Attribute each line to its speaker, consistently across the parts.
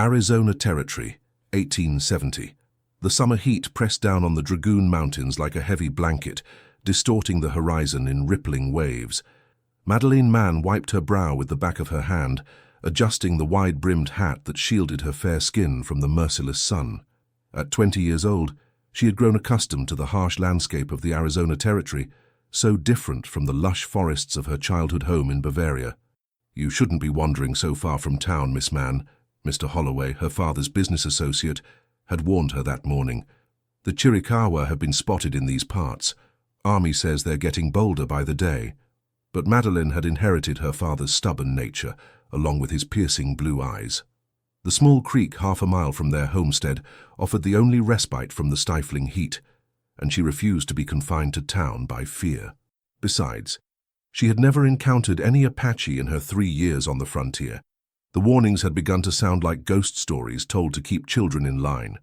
Speaker 1: Arizona Territory, 1870. The summer heat pressed down on the Dragoon Mountains like a heavy blanket, distorting the horizon in rippling waves. Madeleine Mann wiped her brow with the back of her hand, adjusting the wide-brimmed hat that shielded her fair skin from the merciless sun. At 20 years old, she had grown accustomed to the harsh landscape of the Arizona Territory, so different from the lush forests of her childhood home in Bavaria. "You shouldn't be wandering so far from town, Miss Mann," Mr. Holloway, her father's business associate, had warned her that morning. "The Chiricahua have been spotted in these parts. Army says they're getting bolder by the day." But Madeleine had inherited her father's stubborn nature, along with his piercing blue eyes. The small creek half a mile from their homestead offered the only respite from the stifling heat, and she refused to be confined to town by fear. Besides, she had never encountered any Apache in her 3 years on the frontier. The warnings had begun to sound like ghost stories told to keep children in line.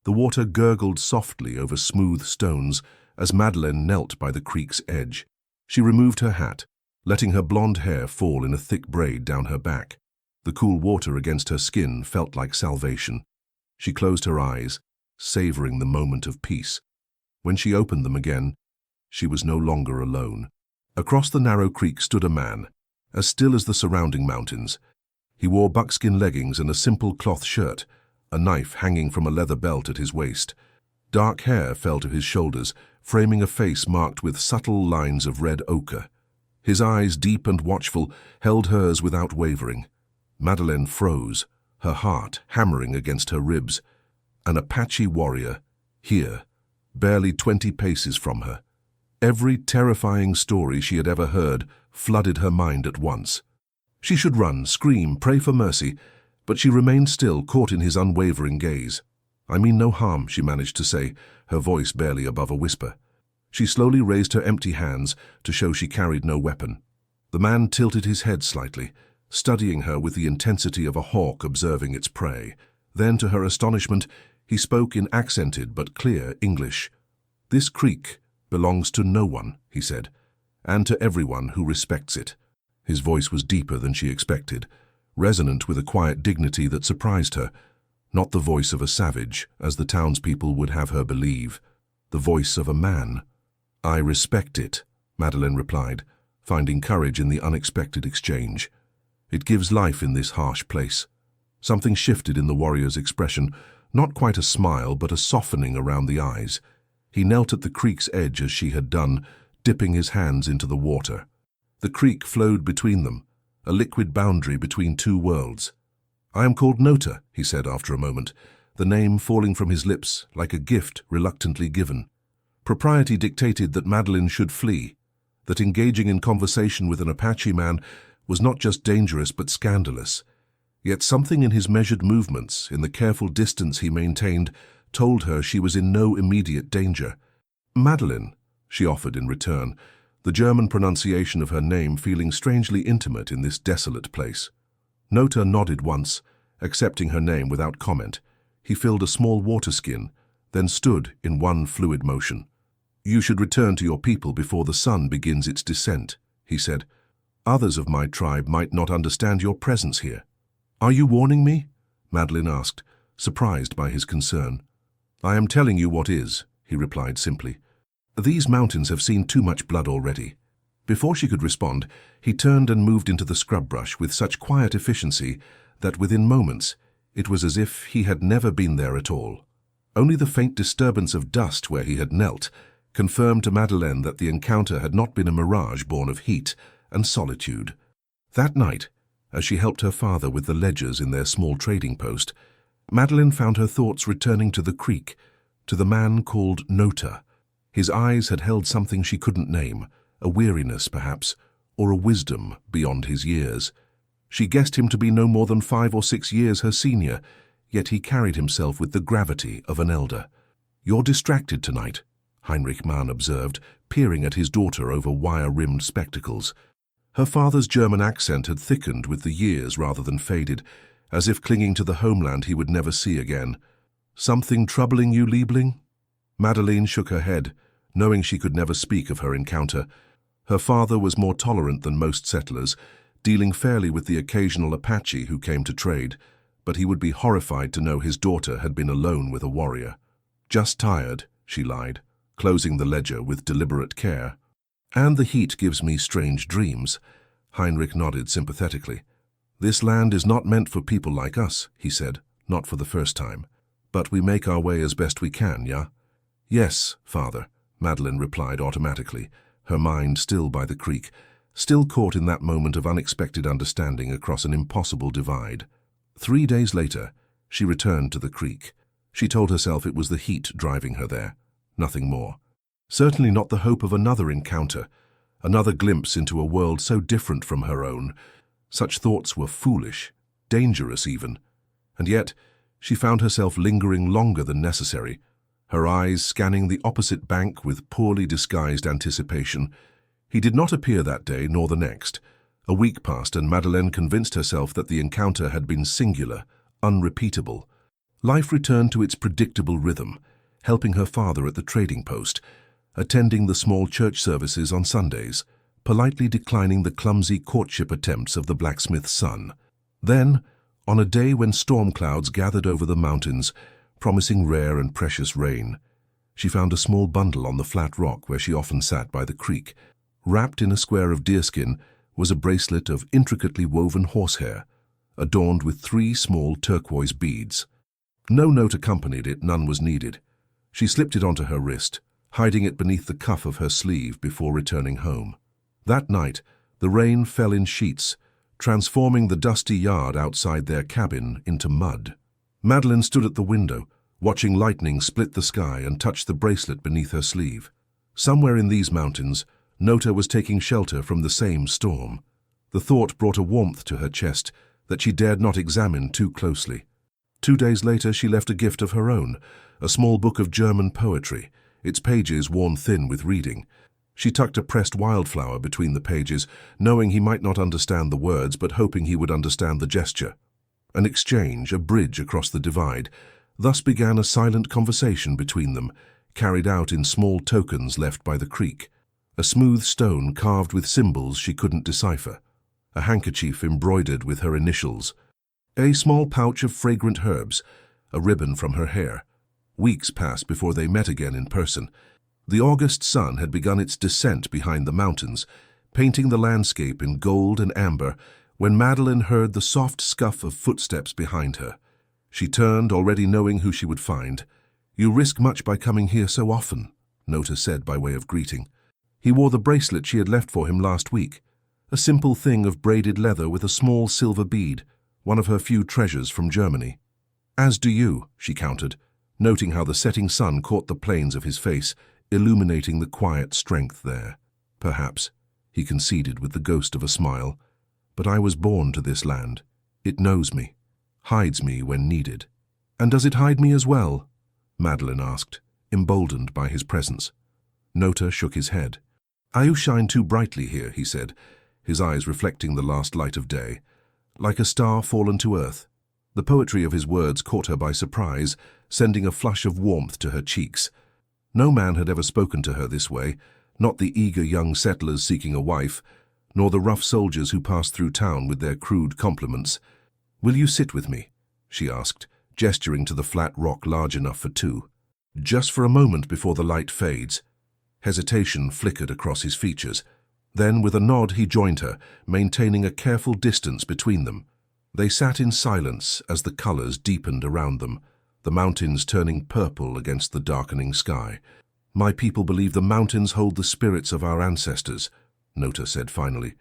Speaker 1: The water gurgled softly over smooth stones as Madeleine knelt by the creek's edge. She removed her hat, letting her blonde hair fall in a thick braid down her back. The cool water against her skin felt like salvation. She closed her eyes, savoring the moment of peace. When she opened them again, she was no longer alone. Across the narrow creek stood a man, as still as the surrounding mountains. He wore buckskin leggings and a simple cloth shirt, a knife hanging from a leather belt at his waist. Dark hair fell to his shoulders, framing a face marked with subtle lines of red ochre. His eyes, deep and watchful, held hers without wavering. Madeleine froze, her heart hammering against her ribs. An Apache warrior, here, barely 20 paces from her. Every terrifying story she had ever heard flooded her mind at once. She should run, scream, pray for mercy, but she remained still, caught in his unwavering gaze. "I mean no harm," she managed to say, her voice barely above a whisper. She slowly raised her empty hands to show she carried no weapon. The man tilted his head slightly, studying her with the intensity of a hawk observing its prey. Then, to her astonishment, he spoke in accented but clear English. "This creek belongs to no one," he said, "and to everyone who respects it." His voice was deeper than she expected, resonant with a quiet dignity that surprised her. Not the voice of a savage, as the townspeople would have her believe. The voice of a man. "I respect it," Madeleine replied, finding courage in the unexpected exchange. "It gives life in this harsh place." Something shifted in the warrior's expression, not quite a smile, but a softening around the eyes. He knelt at the creek's edge as she had done, dipping his hands into the water. The creek flowed between them, a liquid boundary between two worlds. "I am called Notah," he said after a moment, the name falling from his lips like a gift reluctantly given. Propriety dictated that Madeleine should flee, that engaging in conversation with an Apache man was not just dangerous but scandalous. Yet something in his measured movements, in the careful distance he maintained, told her she was in no immediate danger. "Madeleine," she offered in return, the German pronunciation of her name feeling strangely intimate in this desolate place. Notah nodded once, accepting her name without comment. He filled a small water skin, then stood in one fluid motion. "You should return to your people before the sun begins its descent," he said. "Others of my tribe might not understand your presence here." "Are you warning me?" Madeleine asked, surprised by his concern. "I am telling you what is," he replied simply. "These mountains have seen too much blood already." Before she could respond, he turned and moved into the scrub brush with such quiet efficiency that within moments it was as if he had never been there at all. Only the faint disturbance of dust where he had knelt confirmed to Madeleine that the encounter had not been a mirage born of heat and solitude. That night, as she helped her father with the ledgers in their small trading post, Madeleine found her thoughts returning to the creek, to the man called Notah. His eyes had held something she couldn't name, a weariness perhaps, or a wisdom beyond his years. She guessed him to be no more than 5 or 6 years her senior, yet he carried himself with the gravity of an elder. "You're distracted tonight," Heinrich Mann observed, peering at his daughter over wire-rimmed spectacles. Her father's German accent had thickened with the years rather than faded, as if clinging to the homeland he would never see again. "Something troubling you, Liebling?" Madeleine shook her head, knowing she could never speak of her encounter. Her father was more tolerant than most settlers, dealing fairly with the occasional Apache who came to trade, but he would be horrified to know his daughter had been alone with a warrior. "Just tired," she lied, closing the ledger with deliberate care. "And the heat gives me strange dreams." Heinrich nodded sympathetically. "This land is not meant for people like us," he said, not for the first time. "But we make our way as best we can, yeah?" "Yes, father," Madeleine replied automatically, her mind still by the creek, still caught in that moment of unexpected understanding across an impossible divide. 3 days later, she returned to the creek. She told herself it was the heat driving her there, nothing more. Certainly not the hope of another encounter, another glimpse into a world so different from her own. Such thoughts were foolish, dangerous even. And yet, she found herself lingering longer than necessary, her eyes scanning the opposite bank with poorly disguised anticipation. He did not appear that day nor the next. A week passed and Madeleine convinced herself that the encounter had been singular, unrepeatable. Life returned to its predictable rhythm, helping her father at the trading post, attending the small church services on Sundays, politely declining the clumsy courtship attempts of the blacksmith's son. Then, on a day when storm clouds gathered over the mountains, promising rare and precious rain, she found a small bundle on the flat rock where she often sat by the creek. Wrapped in a square of deerskin was a bracelet of intricately woven horsehair, adorned with 3 small turquoise beads. No note accompanied it, none was needed. She slipped it onto her wrist, hiding it beneath the cuff of her sleeve before returning home. That night, the rain fell in sheets, transforming the dusty yard outside their cabin into mud. Madeleine stood at the window, watching lightning split the sky and touch the bracelet beneath her sleeve. Somewhere in these mountains, Notah was taking shelter from the same storm. The thought brought a warmth to her chest that she dared not examine too closely. 2 days later, she left a gift of her own, a small book of German poetry, its pages worn thin with reading. She tucked a pressed wildflower between the pages, knowing he might not understand the words, but hoping he would understand the gesture. An exchange, a bridge across the divide. Thus began a silent conversation between them, carried out in small tokens left by the creek. A smooth stone carved with symbols she couldn't decipher. A handkerchief embroidered with her initials. A small pouch of fragrant herbs, a ribbon from her hair. Weeks passed before they met again in person. The August sun had begun its descent behind the mountains, painting the landscape in gold and amber, when Madeleine heard the soft scuff of footsteps behind her. She turned, already knowing who she would find. "You risk much by coming here so often," Notah said by way of greeting. He wore the bracelet she had left for him last week, a simple thing of braided leather with a small silver bead, one of her few treasures from Germany. "As do you," she countered, noting how the setting sun caught the planes of his face, illuminating the quiet strength there. "Perhaps," he conceded with the ghost of a smile, "but I was born to this land. It knows me, hides me when needed." "And does it hide me as well?" Madeleine asked, emboldened by his presence. Notah shook his head. "You shine too brightly here," he said, his eyes reflecting the last light of day, "like a star fallen to earth." The poetry of his words caught her by surprise, sending a flush of warmth to her cheeks. No man had ever spoken to her this way, not the eager young settlers seeking a wife, nor the rough soldiers who passed through town with their crude compliments. "Will you sit with me?" she asked, gesturing to the flat rock large enough for 2. "Just for a moment before the light fades." Hesitation flickered across his features. Then, with a nod, he joined her, maintaining a careful distance between them. They sat in silence as the colors deepened around them, the mountains turning purple against the darkening sky. "My people believe the mountains hold the spirits of our ancestors," Notah said finally.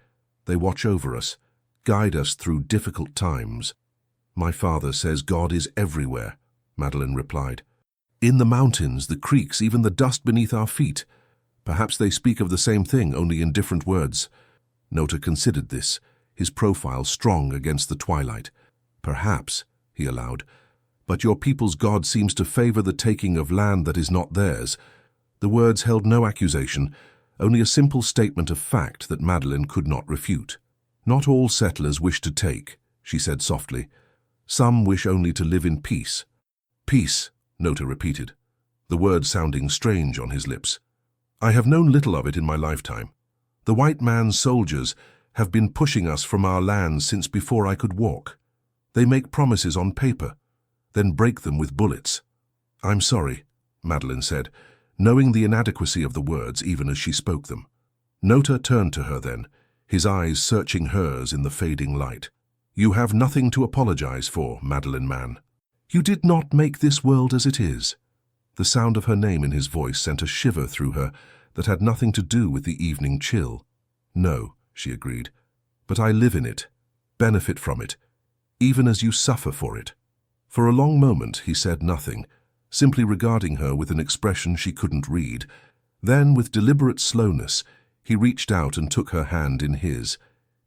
Speaker 1: "They watch over us, guide us through difficult times." "My father says God is everywhere," Madeleine replied. "In the mountains, the creeks, even the dust beneath our feet. Perhaps they speak of the same thing, only in different words." Notah considered this, his profile strong against the twilight. "Perhaps," he allowed, "but your people's God seems to favor the taking of land that is not theirs." The words held no accusation, only a simple statement of fact that Madeleine could not refute. "Not all settlers wish to take," she said softly. "Some wish only to live in peace." "Peace," Notah repeated, the word sounding strange on his lips. "I have known little of it in my lifetime. The white man's soldiers have been pushing us from our lands since before I could walk." They make promises on paper, then break them with bullets. I'm sorry, Madeleine said, knowing the inadequacy of the words even as she spoke them. Notah turned to her then, his eyes searching hers in the fading light. You have nothing to apologize for, Madeleine Mann. You did not make this world as it is. The sound of her name in his voice sent a shiver through her that had nothing to do with the evening chill. No, she agreed, but I live in it, benefit from it, even as you suffer for it. For a long moment he said nothing, simply regarding her with an expression she couldn't read. Then, with deliberate slowness, he reached out and took her hand in his.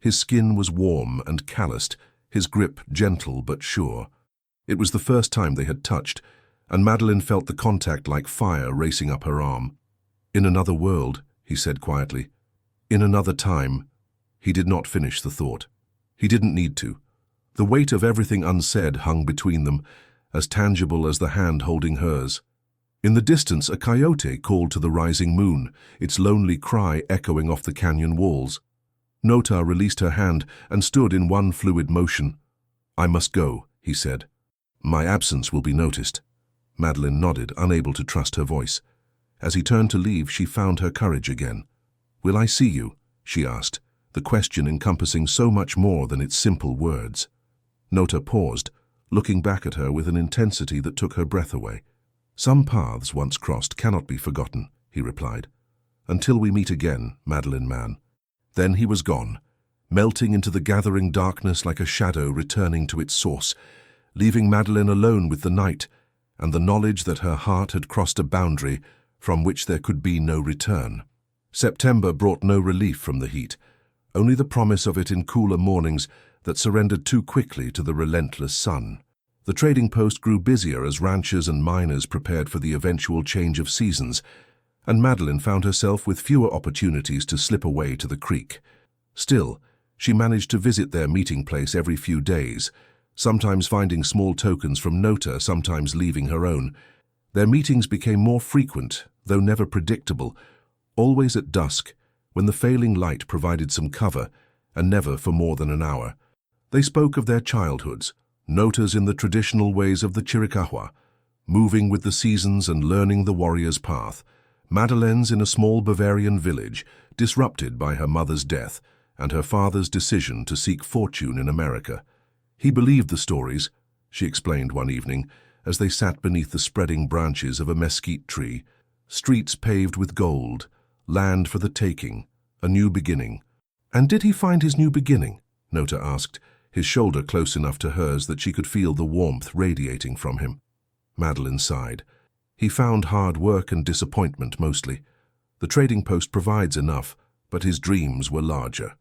Speaker 1: His skin was warm and calloused, his grip gentle but sure. It was the first time they had touched, and Madeleine felt the contact like fire racing up her arm. In another world, he said quietly. In another time. He did not finish the thought. He didn't need to. The weight of everything unsaid hung between them, as tangible as the hand holding hers. In the distance, a coyote called to the rising moon, its lonely cry echoing off the canyon walls. Notah released her hand and stood in one fluid motion. I must go, he said. My absence will be noticed. Madeleine nodded, unable to trust her voice. As he turned to leave, she found her courage again. Will I see you? She asked, the question encompassing so much more than its simple words. Notah paused, looking back at her with an intensity that took her breath away. Some paths once crossed cannot be forgotten, he replied. Until we meet again, Madeleine Mann. Then he was gone, melting into the gathering darkness like a shadow returning to its source, leaving Madeleine alone with the night and the knowledge that her heart had crossed a boundary from which there could be no return. September brought no relief from the heat, only the promise of it in cooler mornings that surrendered too quickly to the relentless sun. The trading post grew busier as ranchers and miners prepared for the eventual change of seasons, and Madeleine found herself with fewer opportunities to slip away to the creek. Still, she managed to visit their meeting place every few days, sometimes finding small tokens from Notah, sometimes leaving her own. Their meetings became more frequent, though never predictable, always at dusk, when the failing light provided some cover, and never for more than an hour. They spoke of their childhoods, Notah's in the traditional ways of the Chiricahua, moving with the seasons and learning the warrior's path, Madeleine's in a small Bavarian village, disrupted by her mother's death and her father's decision to seek fortune in America. He believed the stories, she explained one evening, as they sat beneath the spreading branches of a mesquite tree. Streets paved with gold, land for the taking, a new beginning. And did he find his new beginning? Notah asked, his shoulder close enough to hers that she could feel the warmth radiating from him. Madeleine sighed. He found hard work and disappointment mostly. The trading post provides enough, but his dreams were larger.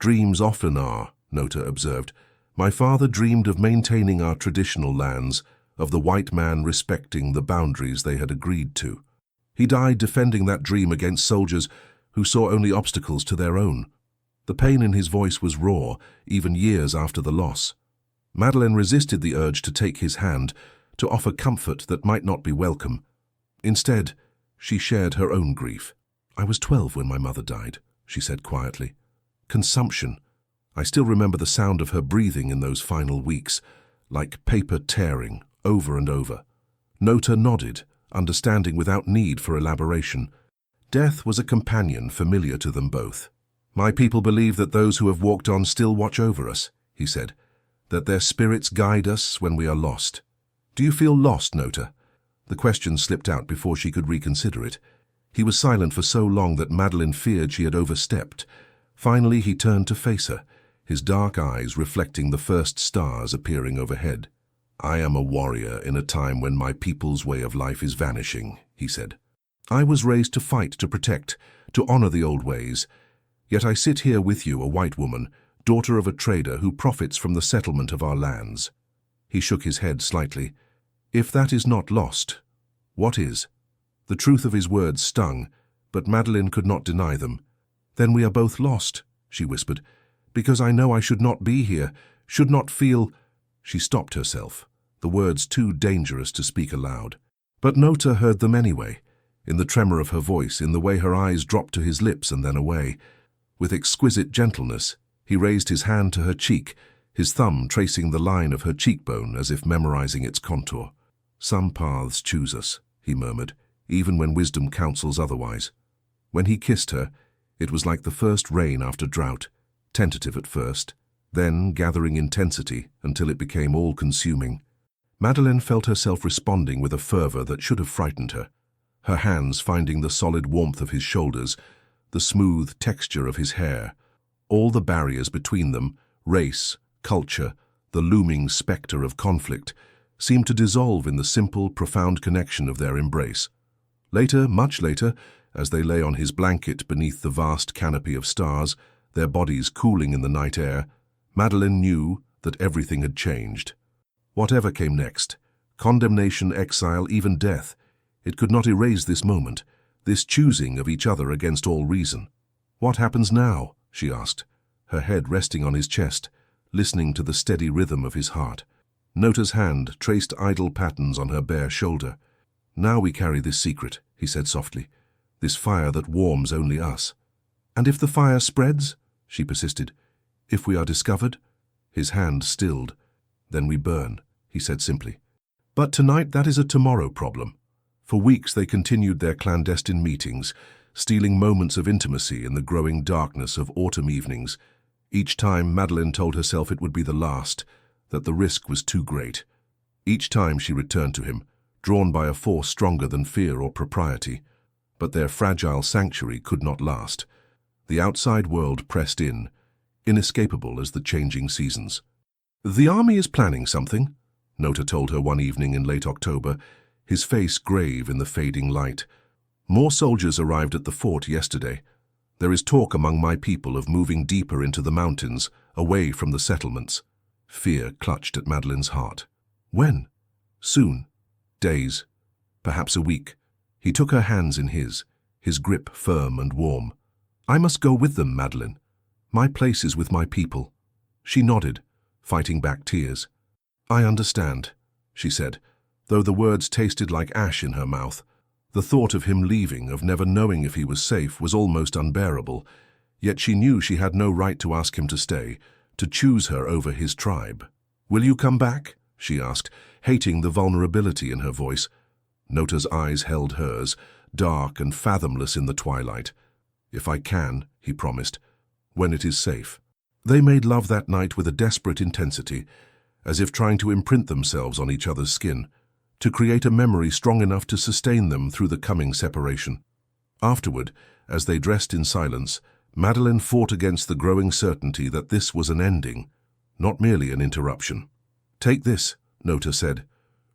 Speaker 1: Dreams often are, Notah observed. My father dreamed of maintaining our traditional lands, of the white man respecting the boundaries they had agreed to. He died defending that dream against soldiers who saw only obstacles to their own. The pain in his voice was raw, even years after the loss. Madeleine resisted the urge to take his hand, to offer comfort that might not be welcome. Instead, she shared her own grief. I was 12 when my mother died, she said quietly. Consumption. I still remember the sound of her breathing in those final weeks, like paper tearing, over and over. Notah nodded, understanding without need for elaboration. Death was a companion familiar to them both. My people believe that those who have walked on still watch over us, he said, that their spirits guide us when we are lost. Do you feel lost, Notah? The question slipped out before she could reconsider it. He was silent for so long that Madeleine feared she had overstepped. Finally, he turned to face her, his dark eyes reflecting the first stars appearing overhead. I am a warrior in a time when my people's way of life is vanishing, he said. I was raised to fight, to protect, to honor the old ways. Yet I sit here with you, a white woman, daughter of a trader who profits from the settlement of our lands. He shook his head slightly. If that is not lost, what is? The truth of his words stung, but Madeleine could not deny them. Then we are both lost, she whispered, because I know I should not be here, should not feel... She stopped herself, the words too dangerous to speak aloud. But Notah heard them anyway, in the tremor of her voice, in the way her eyes dropped to his lips and then away. With exquisite gentleness, he raised his hand to her cheek, his thumb tracing the line of her cheekbone as if memorizing its contour. "Some paths choose us," he murmured, even when wisdom counsels otherwise. When he kissed her, it was like the first rain after drought, tentative at first, then gathering intensity until it became all-consuming. Madeleine felt herself responding with a fervor that should have frightened her, her hands finding the solid warmth of his shoulders, the smooth texture of his hair. All the barriers between them, race, culture, the looming spectre of conflict, seemed to dissolve in the simple, profound connection of their embrace. Later, much later, as they lay on his blanket beneath the vast canopy of stars, their bodies cooling in the night air, Madeleine knew that everything had changed. Whatever came next, condemnation, exile, even death, it could not erase this moment, this choosing of each other against all reason. "What happens now?" she asked, her head resting on his chest, listening to the steady rhythm of his heart. Notah's hand traced idle patterns on her bare shoulder. "Now we carry this secret," he said softly, "this fire that warms only us." "And if the fire spreads?" she persisted. "If we are discovered?" His hand stilled. "Then we burn," he said simply. But tonight that is a tomorrow problem. For weeks they continued their clandestine meetings, stealing moments of intimacy in the growing darkness of autumn evenings. Each time Madeleine told herself it would be the last, that the risk was too great. Each time she returned to him, drawn by a force stronger than fear or propriety. But their fragile sanctuary could not last. The outside world pressed in, inescapable as the changing seasons. "The army is planning something," Notah told her one evening in late October, his face grave in the fading light. "More soldiers arrived at the fort yesterday. There is talk among my people of moving deeper into the mountains, away from the settlements." Fear clutched at Madeleine's heart. "When?" "Soon. Days. Perhaps a week." He took her hands in his grip firm and warm. "I must go with them, Madeleine. My place is with my people." She nodded, fighting back tears. "I understand," she said, though the words tasted like ash in her mouth. The thought of him leaving, of never knowing if he was safe, was almost unbearable. Yet she knew she had no right to ask him to stay, to choose her over his tribe. "Will you come back?" she asked, hating the vulnerability in her voice. Notah's eyes held hers, dark and fathomless in the twilight. "If I can," he promised, "when it is safe." They made love that night with a desperate intensity, as if trying to imprint themselves on each other's skin, to create a memory strong enough to sustain them through the coming separation. Afterward, as they dressed in silence, Madeleine fought against the growing certainty that this was an ending, not merely an interruption. "Take this," Notah said,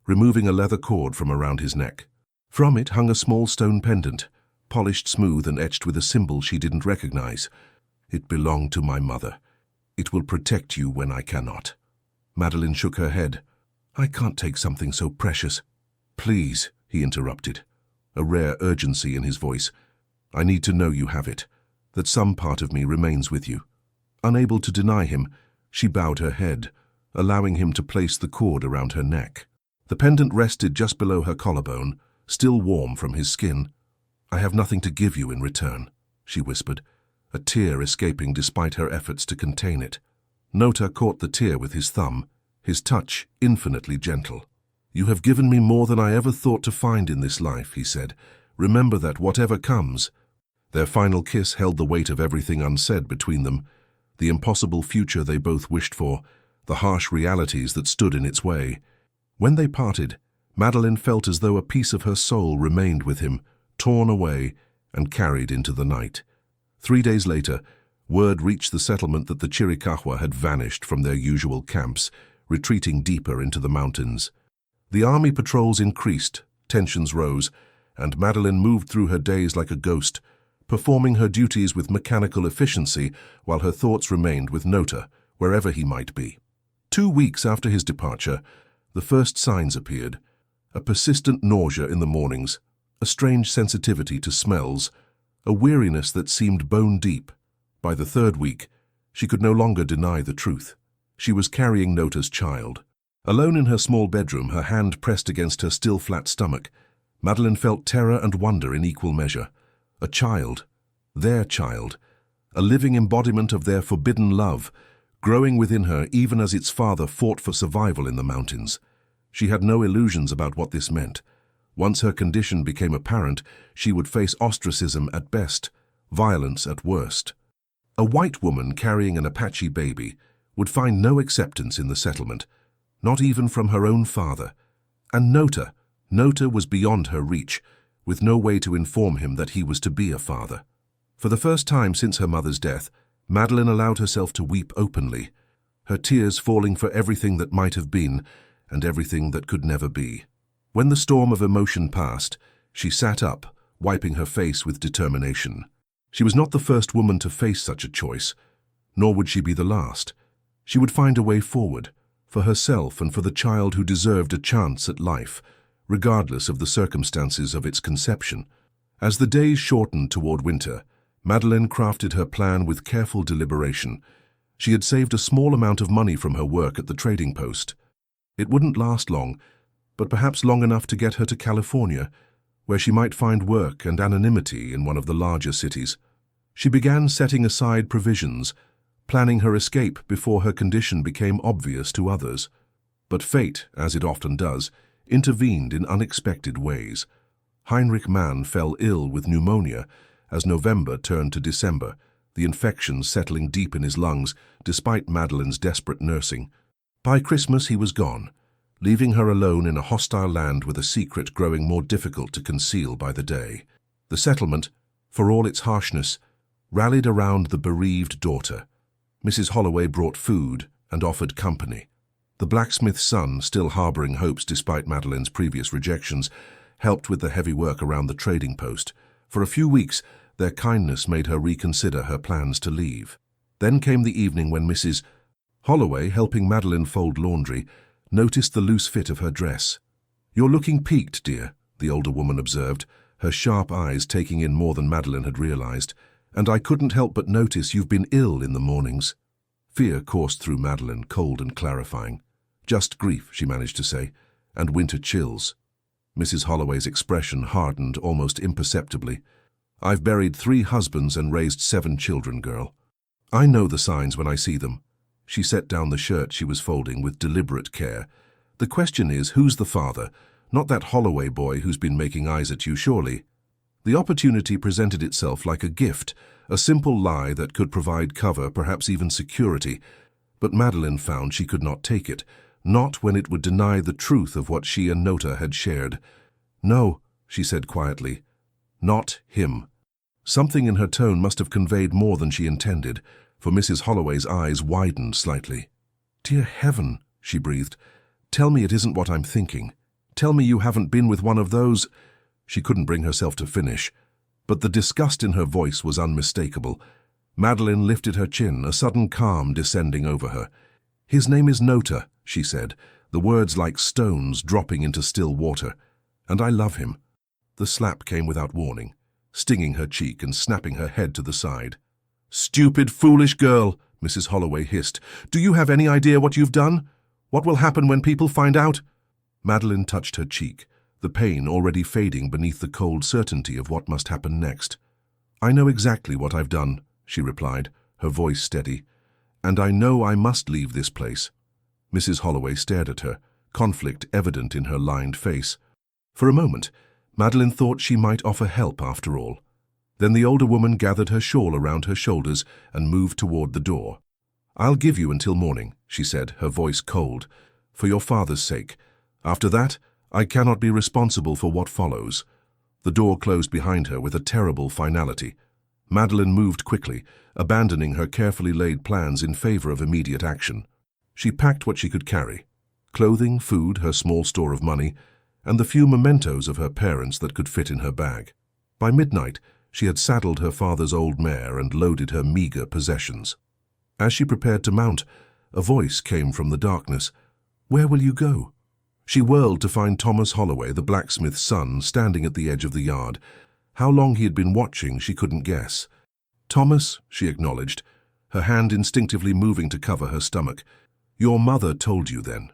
Speaker 1: removing a leather cord from around his neck. From it hung a small stone pendant, polished smooth and etched with a symbol she didn't recognize. "It belonged to my mother. It will protect you when I cannot." Madeleine shook her head. "I can't take something so precious." "Please," he interrupted, a rare urgency in his voice. "I need to know you have it, that some part of me remains with you." Unable to deny him, she bowed her head, allowing him to place the cord around her neck. The pendant rested just below her collarbone, still warm from his skin. "I have nothing to give you in return," she whispered, a tear escaping despite her efforts to contain it. Notah caught the tear with his thumb, his touch infinitely gentle. "You have given me more than I ever thought to find in this life," he said. "Remember that whatever comes." Their final kiss held the weight of everything unsaid between them, the impossible future they both wished for, the harsh realities that stood in its way. When they parted, Madeleine felt as though a piece of her soul remained with him, torn away and carried into the night. 3 days later, word reached the settlement that the Chiricahua had vanished from their usual camps, retreating deeper into the mountains. The army patrols increased, tensions rose, and Madeleine moved through her days like a ghost, performing her duties with mechanical efficiency while her thoughts remained with Notah, wherever he might be. 2 weeks after his departure, the first signs appeared: a persistent nausea in the mornings, a strange sensitivity to smells, a weariness that seemed bone-deep. By the 3rd week, she could no longer deny the truth. She was carrying Notah's child. Alone in her small bedroom, her hand pressed against her still flat stomach, Madeleine felt terror and wonder in equal measure. A child, their child, a living embodiment of their forbidden love, growing within her even as its father fought for survival in the mountains. She had no illusions about what this meant. Once her condition became apparent, she would face ostracism at best, violence at worst. A white woman carrying an Apache baby would find no acceptance in the settlement, not even from her own father. And Notah was beyond her reach, with no way to inform him that he was to be a father. For the first time since her mother's death, Madeleine allowed herself to weep openly, her tears falling for everything that might have been and everything that could never be. When the storm of emotion passed, she sat up, wiping her face with determination. She was not the first woman to face such a choice, nor would she be the last. She would find a way forward, for herself and for the child who deserved a chance at life, regardless of the circumstances of its conception. As the days shortened toward winter, Madeleine crafted her plan with careful deliberation. She had saved a small amount of money from her work at the trading post. It wouldn't last long, but perhaps long enough to get her to California, where she might find work and anonymity in one of the larger cities. She began setting aside provisions, planning her escape before her condition became obvious to others. But fate, as it often does, intervened in unexpected ways. Heinrich Mann fell ill with pneumonia as November turned to December, the infection settling deep in his lungs despite Madeleine's desperate nursing. By Christmas he was gone, leaving her alone in a hostile land with a secret growing more difficult to conceal by the day. The settlement, for all its harshness, rallied around the bereaved daughter. Mrs. Holloway brought food and offered company. The blacksmith's son, still harboring hopes despite Madeleine's previous rejections, helped with the heavy work around the trading post. For a few weeks, their kindness made her reconsider her plans to leave. Then came the evening when Mrs. Holloway, helping Madeleine fold laundry, noticed the loose fit of her dress. "You're looking peaked, dear," the older woman observed, her sharp eyes taking in more than Madeleine had realized. "And I couldn't help but notice you've been ill in the mornings." Fear coursed through Madeleine, cold and clarifying. "Just grief," she managed to say, "and winter chills." Mrs. Holloway's expression hardened almost imperceptibly. "I've buried 3 husbands and raised 7 children, girl. I know the signs when I see them." She set down the shirt she was folding with deliberate care. "The question is, who's the father? Not that Holloway boy who's been making eyes at you, surely." The opportunity presented itself like a gift, a simple lie that could provide cover, perhaps even security. But Madeleine found she could not take it, not when it would deny the truth of what she and Notah had shared. "No," she said quietly. "Not him." Something in her tone must have conveyed more than she intended, for Mrs. Holloway's eyes widened slightly. "Dear heaven," she breathed. "Tell me it isn't what I'm thinking. Tell me you haven't been with one of those—" She couldn't bring herself to finish, but the disgust in her voice was unmistakable. Madeleine lifted her chin, a sudden calm descending over her. "His name is Notah," she said, the words like stones dropping into still water. "And I love him." The slap came without warning, stinging her cheek and snapping her head to the side. "Stupid, foolish girl," Mrs. Holloway hissed. "Do you have any idea what you've done? What will happen when people find out?" Madeleine touched her cheek, the pain already fading beneath the cold certainty of what must happen next. "I know exactly what I've done," she replied, her voice steady. "And I know I must leave this place." Mrs. Holloway stared at her, conflict evident in her lined face. For a moment, Madeleine thought she might offer help after all. Then the older woman gathered her shawl around her shoulders and moved toward the door. "I'll give you until morning," she said, her voice cold, "for your father's sake. After that, I cannot be responsible for what follows." The door closed behind her with a terrible finality. Madeleine moved quickly, abandoning her carefully laid plans in favor of immediate action. She packed what she could carry: clothing, food, her small store of money, and the few mementos of her parents that could fit in her bag. By midnight, she had saddled her father's old mare and loaded her meager possessions. As she prepared to mount, a voice came from the darkness. "Where will you go?" She whirled to find Thomas Holloway, the blacksmith's son, standing at the edge of the yard. How long he had been watching, she couldn't guess. "Thomas," she acknowledged, her hand instinctively moving to cover her stomach. "Your mother told you then."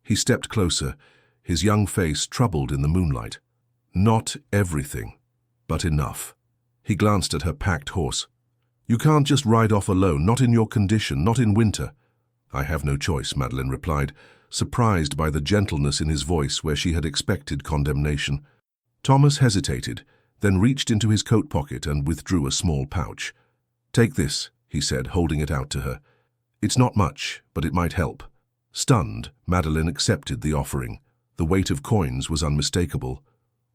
Speaker 1: He stepped closer, his young face troubled in the moonlight. "Not everything, but enough." He glanced at her packed horse. "You can't just ride off alone, not in your condition, not in winter. "I have no choice," Madeleine replied, surprised by the gentleness in his voice where she had expected condemnation. Thomas hesitated, then reached into his coat pocket and withdrew a small pouch. "Take this," he said, holding it out to her. "It's not much, but it might help." Stunned, Madeleine accepted the offering. The weight of coins was unmistakable.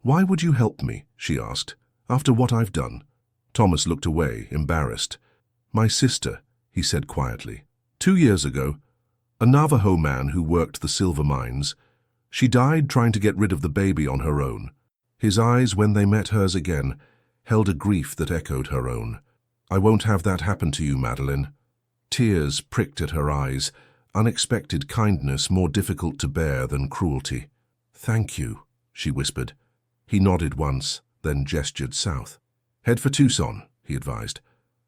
Speaker 1: "Why would you help me?" she asked. "After what I've done?" Thomas looked away, embarrassed. "My sister," he said quietly. 2 years ago, a Navajo man who worked the silver mines. She died trying to get rid of the baby on her own. His eyes, when they met hers again, held a grief that echoed her own. "I won't have that happen to you, Madeleine." Tears pricked at her eyes, unexpected kindness more difficult to bear than cruelty. "Thank you," she whispered. He nodded once, then gestured south. "Head for Tucson," he advised.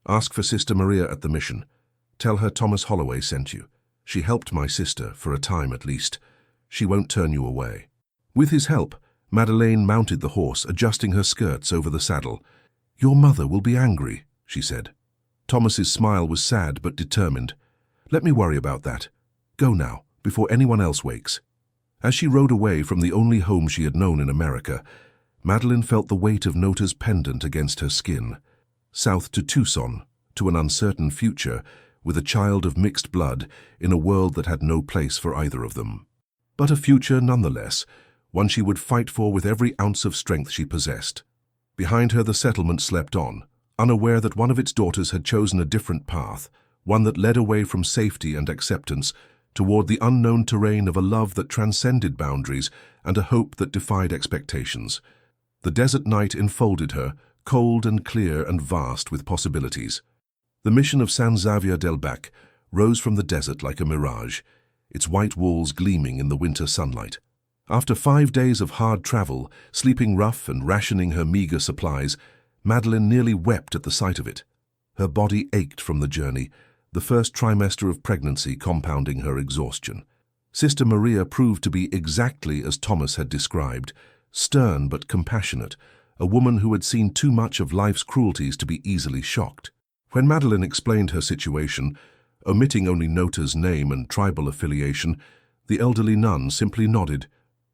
Speaker 1: "Ask for Sister Maria at the mission. Tell her Thomas Holloway sent you. She helped my sister, for a time at least. She won't turn you away." With his help, Madeleine mounted the horse, adjusting her skirts over the saddle. "Your mother will be angry," she said. Thomas's smile was sad but determined. "Let me worry about that. Go now, before anyone else wakes." As she rode away from the only home she had known in America, Madeleine felt the weight of Notah's pendant against her skin. South to Tucson, to an uncertain future, with a child of mixed blood in a world that had no place for either of them. But a future nonetheless, one she would fight for with every ounce of strength she possessed. Behind her the settlement slept on, unaware that one of its daughters had chosen a different path, one that led away from safety and acceptance, toward the unknown terrain of a love that transcended boundaries and a hope that defied expectations. The desert night enfolded her, cold and clear and vast with possibilities. The mission of San Xavier del Bac rose from the desert like a mirage, its white walls gleaming in the winter sunlight. After 5 days of hard travel, sleeping rough and rationing her meager supplies, Madeleine nearly wept at the sight of it. Her body ached from the journey, the first trimester of pregnancy compounding her exhaustion. Sister Maria proved to be exactly as Thomas had described, stern but compassionate, a woman who had seen too much of life's cruelties to be easily shocked. When Madeleine explained her situation, omitting only Notah's name and tribal affiliation, the elderly nun simply nodded.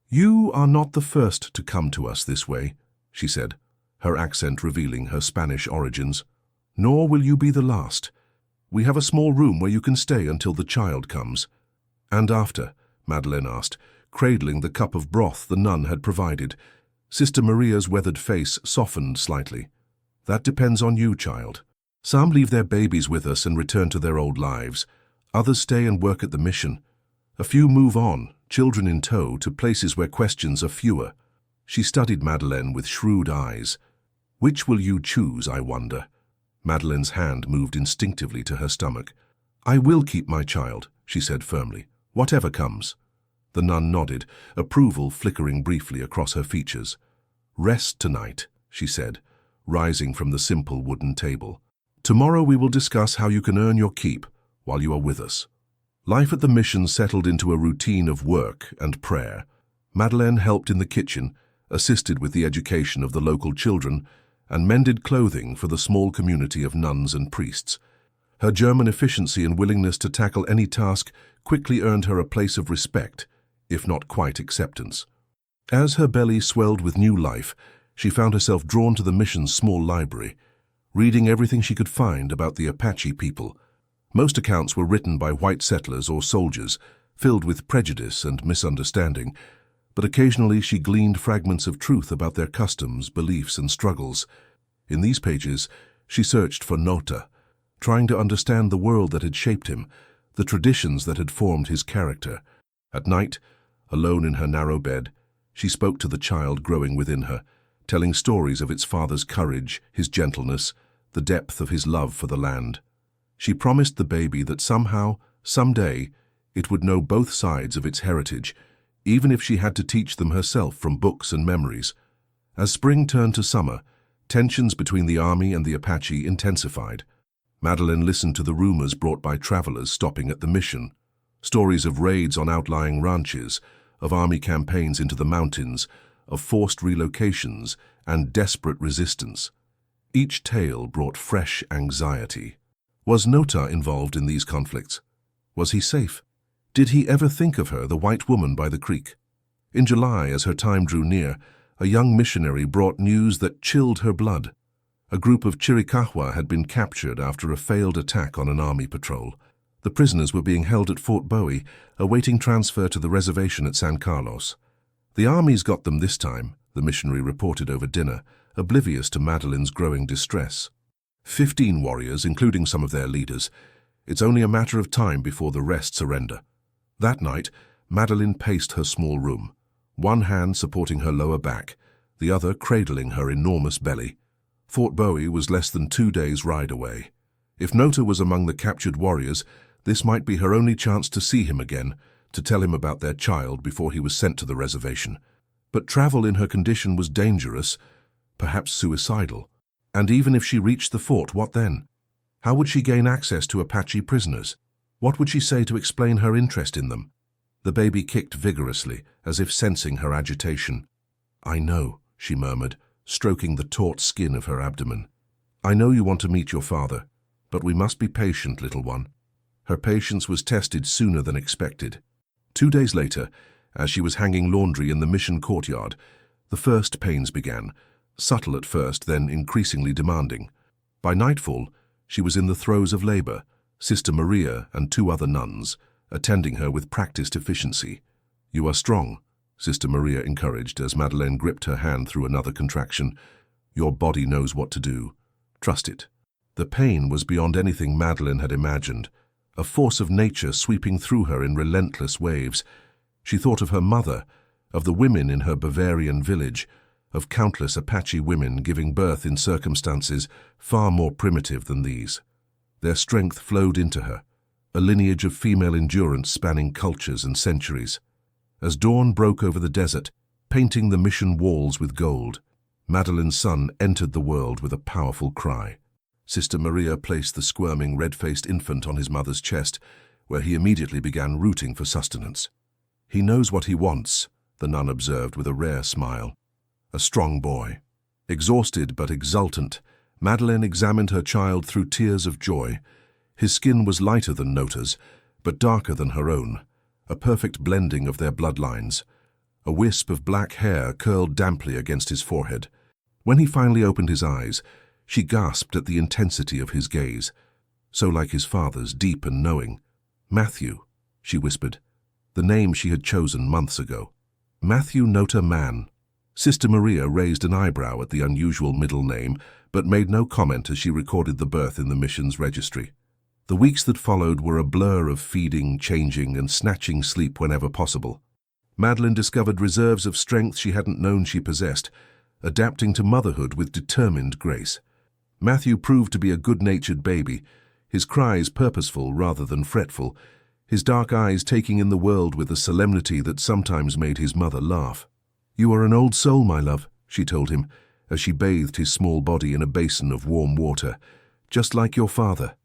Speaker 1: "You are not the first to come to us this way," she said, her accent revealing her Spanish origins. "Nor will you be the last. We have a small room where you can stay until the child comes." "And after?" Madeleine asked, cradling the cup of broth the nun had provided. Sister Maria's weathered face softened slightly. "That depends on you, child. Some leave their babies with us and return to their old lives. Others stay and work at the mission. A few move on, children in tow, to places where questions are fewer." She studied Madeleine with shrewd eyes. "Which will you choose, I wonder?" Madeleine's hand moved instinctively to her stomach. "I will keep my child," she said firmly, "whatever comes." The nun nodded, approval flickering briefly across her features. "Rest tonight," she said, rising from the simple wooden table. "Tomorrow we will discuss how you can earn your keep while you are with us." Life at the mission settled into a routine of work and prayer. Madeleine helped in the kitchen, assisted with the education of the local children, and mended clothing for the small community of nuns and priests. Her German efficiency and willingness to tackle any task quickly earned her a place of respect, if not quite acceptance. As her belly swelled with new life, she found herself drawn to the mission's small library, reading everything she could find about the Apache people. Most accounts were written by white settlers or soldiers, filled with prejudice and misunderstanding, but occasionally she gleaned fragments of truth about their customs, beliefs, and struggles. In these pages, she searched for Notah, trying to understand the world that had shaped him, the traditions that had formed his character. At night, alone in her narrow bed, she spoke to the child growing within her, telling stories of its father's courage, his gentleness, the depth of his love for the land. She promised the baby that somehow, someday, it would know both sides of its heritage, even if she had to teach them herself from books and memories. As spring turned to summer, tensions between the army and the Apache intensified. Madeleine listened to the rumors brought by travelers stopping at the mission, stories of raids on outlying ranches, of army campaigns into the mountains, of forced relocations and desperate resistance. Each tale brought fresh anxiety. Was Notah involved in these conflicts? Was he safe? Did he ever think of her, the white woman by the creek? In July, as her time drew near, a young missionary brought news that chilled her blood. A group of Chiricahua had been captured after a failed attack on an army patrol. The prisoners were being held at Fort Bowie, awaiting transfer to the reservation at San Carlos. "The army's got them this time," the missionary reported over dinner, oblivious to Madeleine's growing distress. 15 warriors, including some of their leaders. It's only a matter of time before the rest surrender. That night, Madeleine paced her small room, one hand supporting her lower back, the other cradling her enormous belly. Fort Bowie was less than 2 days' ride away. If Notah was among the captured warriors, this might be her only chance to see him again, to tell him about their child before he was sent to the reservation. But travel in her condition was dangerous, perhaps suicidal. And even if she reached the fort, what then? How would she gain access to Apache prisoners? What would she say to explain her interest in them? The baby kicked vigorously, as if sensing her agitation. "I know," she murmured, stroking the taut skin of her abdomen. "I know you want to meet your father, but we must be patient, little one." Her patience was tested sooner than expected. 2 days later, as she was hanging laundry in the mission courtyard, the first pains began, subtle at first, then increasingly demanding. By nightfall, she was in the throes of labor, Sister Maria and 2 other nuns, attending her with practiced efficiency. "You are strong," Sister Maria encouraged as Madeleine gripped her hand through another contraction. "Your body knows what to do. Trust it." The pain was beyond anything Madeleine had imagined, a force of nature sweeping through her in relentless waves. She thought of her mother, of the women in her Bavarian village, of countless Apache women giving birth in circumstances far more primitive than these. Their strength flowed into her, a lineage of female endurance spanning cultures and centuries. As dawn broke over the desert, painting the mission walls with gold, Madeleine's son entered the world with a powerful cry. Sister Maria placed the squirming, red-faced infant on his mother's chest, where he immediately began rooting for sustenance. "He knows what he wants," the nun observed with a rare smile. "A strong boy." Exhausted but exultant, Madeleine examined her child through tears of joy. His skin was lighter than Notah's, but darker than her own, a perfect blending of their bloodlines. A wisp of black hair curled damply against his forehead. When he finally opened his eyes, she gasped at the intensity of his gaze, so like his father's, deep and knowing. "Matthew," she whispered, the name she had chosen months ago. "Matthew Notah Mann." Sister Maria raised an eyebrow at the unusual middle name, but made no comment as she recorded the birth in the mission's registry. The weeks that followed were a blur of feeding, changing, and snatching sleep whenever possible. Madeleine discovered reserves of strength she hadn't known she possessed, adapting to motherhood with determined grace. Matthew proved to be a good-natured baby, his cries purposeful rather than fretful, his dark eyes taking in the world with a solemnity that sometimes made his mother laugh. "You are an old soul, my love," she told him, as she bathed his small body in a basin of warm water, "just like your father."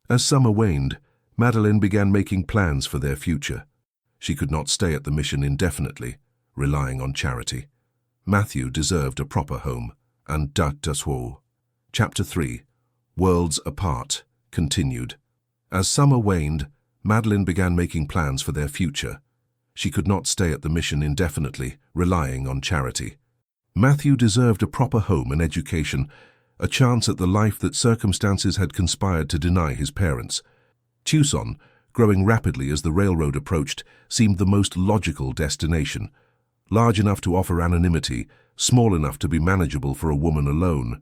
Speaker 1: As summer waned, Madeleine began making plans for their future. She could not stay at the mission indefinitely, relying on charity. Matthew deserved a proper home, and Notah. Chapter 3, Worlds Apart, continued. As summer waned, Madeleine began making plans for their future. She could not stay at the mission indefinitely, relying on charity. Matthew deserved a proper home and education, a chance at the life that circumstances had conspired to deny his parents. Tucson, growing rapidly as the railroad approached, seemed the most logical destination. Large enough to offer anonymity, small enough to be manageable for a woman alone.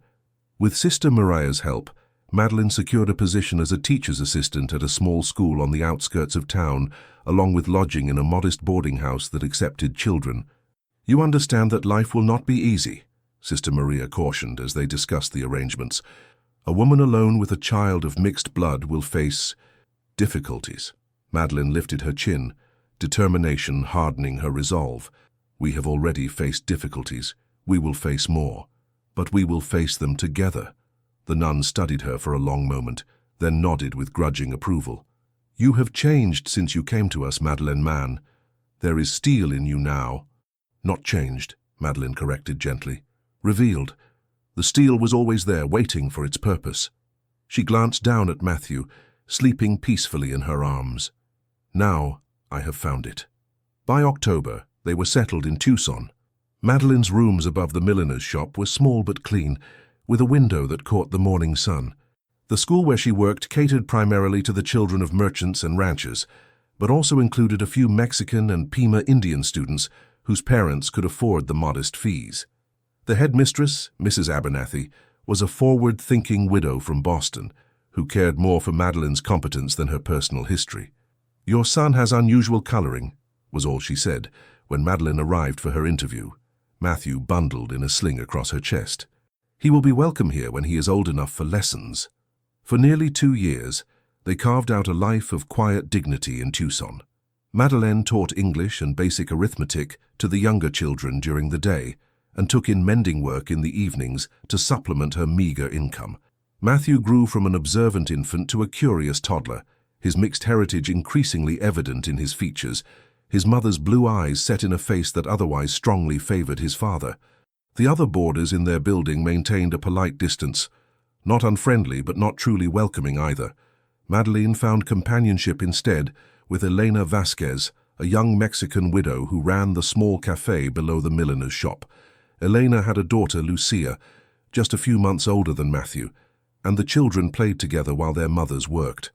Speaker 1: With Sister Maria's help, Madeleine secured a position as a teacher's assistant at a small school on the outskirts of town, along with lodging in a modest boarding house that accepted children. "You understand that life will not be easy," Sister Maria cautioned as they discussed the arrangements. "A woman alone with a child of mixed blood will face difficulties." Madeleine lifted her chin, determination hardening her resolve. "We have already faced difficulties. We will face more. But we will face them together." The nun studied her for a long moment, then nodded with grudging approval. "You have changed since you came to us, Madeleine Mann. There is steel in you now." "Not changed," Madeleine corrected gently. "Revealed. The steel was always there, waiting for its purpose." She glanced down at Matthew, sleeping peacefully in her arms. Now, I have found it. By October, they were settled in Tucson. Madeleine's rooms above the milliner's shop were small but clean, with a window that caught the morning sun. The school where she worked catered primarily to the children of merchants and ranchers, but also included a few Mexican and Pima Indian students whose parents could afford the modest fees. The headmistress, Mrs. Abernathy, was a forward-thinking widow from Boston who cared more for Madeleine's competence than her personal history. "Your son has unusual coloring," was all she said when Madeleine arrived for her interview, Matthew bundled in a sling across her chest. "He will be welcome here when he is old enough for lessons." For nearly 2 years, they carved out a life of quiet dignity in Tucson. Madeleine taught English and basic arithmetic to the younger children during the day and took in mending work in the evenings to supplement her meager income. Matthew grew from an observant infant to a curious toddler, his mixed heritage increasingly evident in his features, his mother's blue eyes set in a face that otherwise strongly favored his father. The other boarders in their building maintained a polite distance, not unfriendly but not truly welcoming either. Madeleine found companionship instead with Elena Vasquez, a young Mexican widow who ran the small cafe below the milliner's shop. Elena had a daughter, Lucia, just a few months older than Matthew, and the children played together while their mothers worked.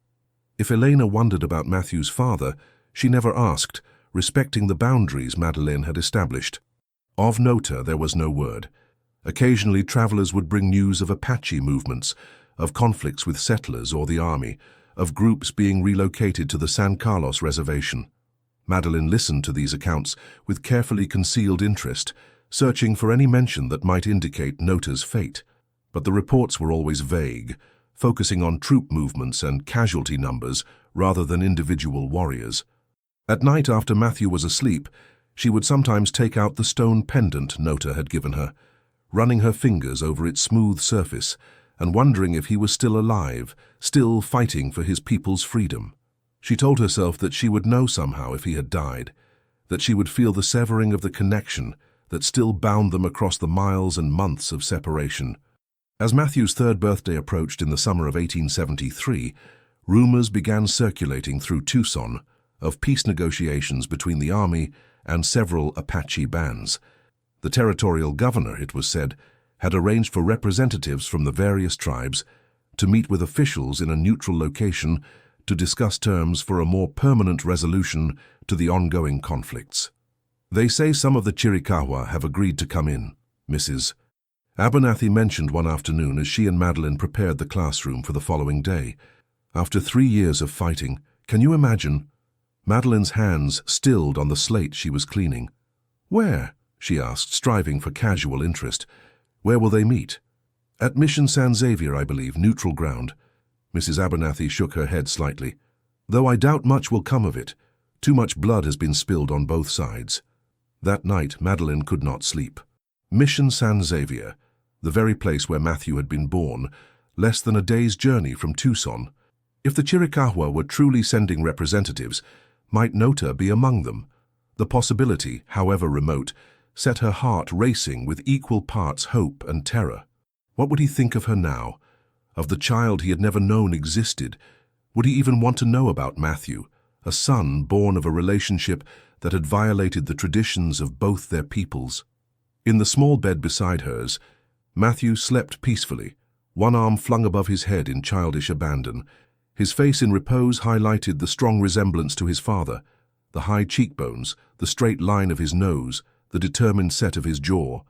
Speaker 1: If Elena wondered about Matthew's father, she never asked, respecting the boundaries Madeleine had established. Of Notah there was no word. Occasionally travelers would bring news of Apache movements, of conflicts with settlers or the army, of groups being relocated to the San Carlos reservation. Madeleine listened to these accounts with carefully concealed interest, searching for any mention that might indicate Notah's fate. But the reports were always vague, focusing on troop movements and casualty numbers rather than individual warriors. At night after Matthew was asleep, she would sometimes take out the stone pendant Notah had given her, running her fingers over its smooth surface and wondering if he was still alive, still fighting for his people's freedom. She told herself that she would know somehow if he had died, that she would feel the severing of the connection that still bound them across the miles and months of separation. As Matthew's 3rd birthday approached in the summer of 1873, rumors began circulating through Tucson of peace negotiations between the army and several Apache bands. The territorial governor, it was said, had arranged for representatives from the various tribes to meet with officials in a neutral location to discuss terms for a more permanent resolution to the ongoing conflicts. "They say some of the Chiricahua have agreed to come in," Mrs. Abernathy mentioned one afternoon as she and Madeleine prepared the classroom for the following day. "After 3 years of fighting, can you imagine?" Madeleine's hands stilled on the slate she was cleaning. "Where?" she asked, striving for casual interest. "Where will they meet?" "At Mission San Xavier, I believe, neutral ground." Mrs. Abernathy shook her head slightly. "Though I doubt much will come of it. Too much blood has been spilled on both sides." That night, Madeleine could not sleep. Mission San Xavier, the very place where Matthew had been born, less than a day's journey from Tucson. If the Chiricahua were truly sending representatives, might Notah be among them? The possibility, however remote, set her heart racing with equal parts hope and terror. What would he think of her now? Of the child he had never known existed? Would he even want to know about Matthew, a son born of a relationship that had violated the traditions of both their peoples? In the small bed beside hers, Matthew slept peacefully, one arm flung above his head in childish abandon. His face in repose highlighted the strong resemblance to his father, the high cheekbones, the straight line of his nose, the determined set of his jaw.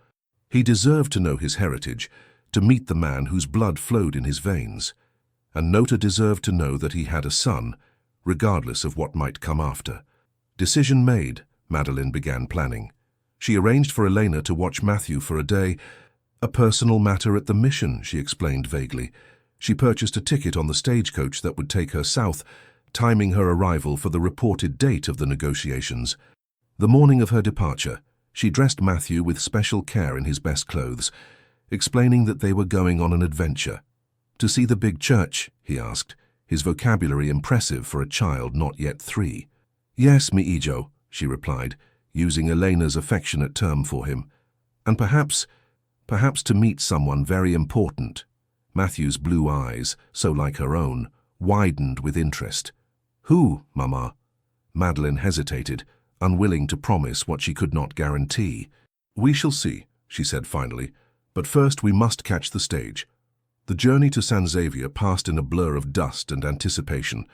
Speaker 1: He deserved to know his heritage, to meet the man whose blood flowed in his veins. And Notah deserved to know that he had a son, regardless of what might come after. Decision made, Madeleine began planning. She arranged for Elena to watch Matthew for a day. "A personal matter at the mission," she explained vaguely. She purchased a ticket on the stagecoach that would take her south, timing her arrival for the reported date of the negotiations. The morning of her departure, she dressed Matthew with special care in his best clothes, explaining that they were going on an adventure. "To see the big church?" he asked, his vocabulary impressive for a child not yet 3. "Yes, mi hijo," she replied, using Elena's affectionate term for him. "And perhaps to meet someone very important." Matthew's blue eyes, so like her own, widened with interest. "Who, Mama?" Madeleine hesitated, unwilling to promise what she could not guarantee. "We shall see," she said finally, "but first we must catch the stage." The journey to San Xavier passed in a blur of dust and anticipation.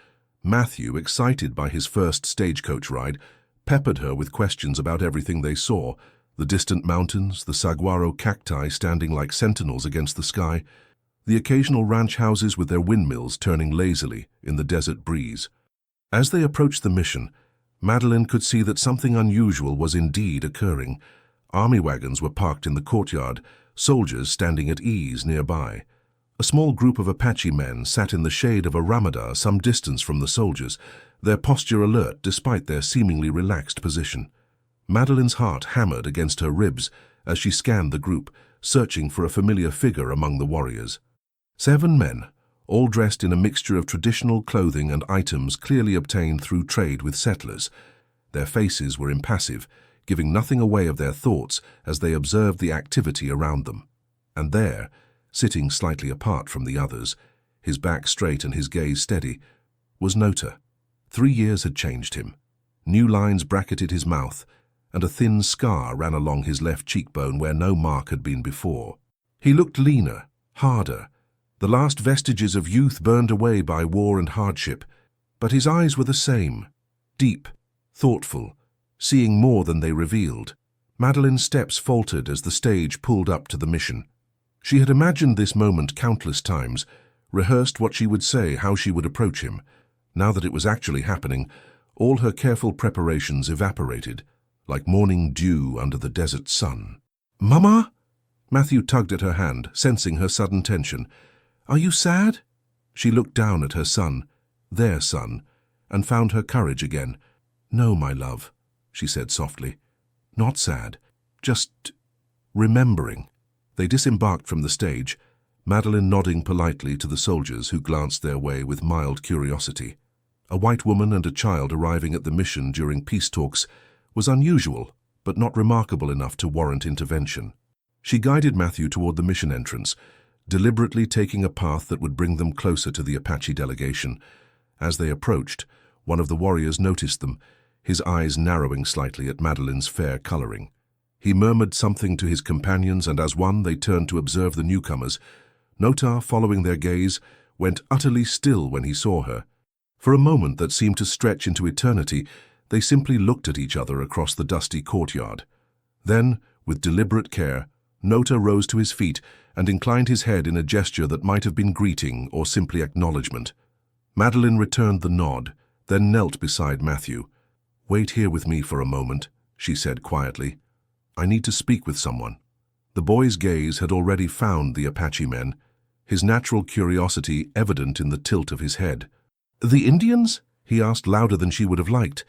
Speaker 1: Matthew, excited by his first stagecoach ride, peppered her with questions about everything they saw: the distant mountains, the saguaro cacti standing like sentinels against the sky, the occasional ranch houses with their windmills turning lazily in the desert breeze. As they approached the mission, Madeleine could see that something unusual was indeed occurring. Army wagons were parked in the courtyard, soldiers standing at ease nearby. A small group of Apache men sat in the shade of a ramada some distance from the soldiers, their posture alert despite their seemingly relaxed position. Madeleine's heart hammered against her ribs as she scanned the group, searching for a familiar figure among the warriors. 7 men, all dressed in a mixture of traditional clothing and items clearly obtained through trade with settlers. Their faces were impassive, giving nothing away of their thoughts as they observed the activity around them. And there, sitting slightly apart from the others, his back straight and his gaze steady, was Notah. 3 years had changed him. New lines bracketed his mouth, and a thin scar ran along his left cheekbone where no mark had been before. He looked leaner, harder, the last vestiges of youth burned away by war and hardship, but his eyes were the same, deep, thoughtful, seeing more than they revealed. Madeleine's steps faltered as the stage pulled up to the mission. She had imagined this moment countless times, rehearsed what she would say, how she would approach him. Now that it was actually happening, all her careful preparations evaporated, like morning dew under the desert sun. "Mama?" Matthew tugged at her hand, sensing her sudden tension. "Are you sad?" She looked down at her son, their son, and found her courage again. "No, my love," she said softly. "Not sad, just remembering." They disembarked from the stage, Madeleine nodding politely to the soldiers who glanced their way with mild curiosity. A white woman and a child arriving at the mission during peace talks was unusual, but not remarkable enough to warrant intervention. She guided Matthew toward the mission entrance, deliberately taking a path that would bring them closer to the Apache delegation. As they approached, one of the warriors noticed them, his eyes narrowing slightly at Madeleine's fair coloring. He murmured something to his companions, and as one they turned to observe the newcomers. Notah, following their gaze, went utterly still when he saw her. For a moment that seemed to stretch into eternity, they simply looked at each other across the dusty courtyard. Then, with deliberate care, Notah rose to his feet and inclined his head in a gesture that might have been greeting or simply acknowledgement. Madeleine returned the nod, then knelt beside Matthew. "Wait here with me for a moment," she said quietly. "I need to speak with someone." The boy's gaze had already found the Apache men, his natural curiosity evident in the tilt of his head. "The Indians?" he asked louder than she would have liked.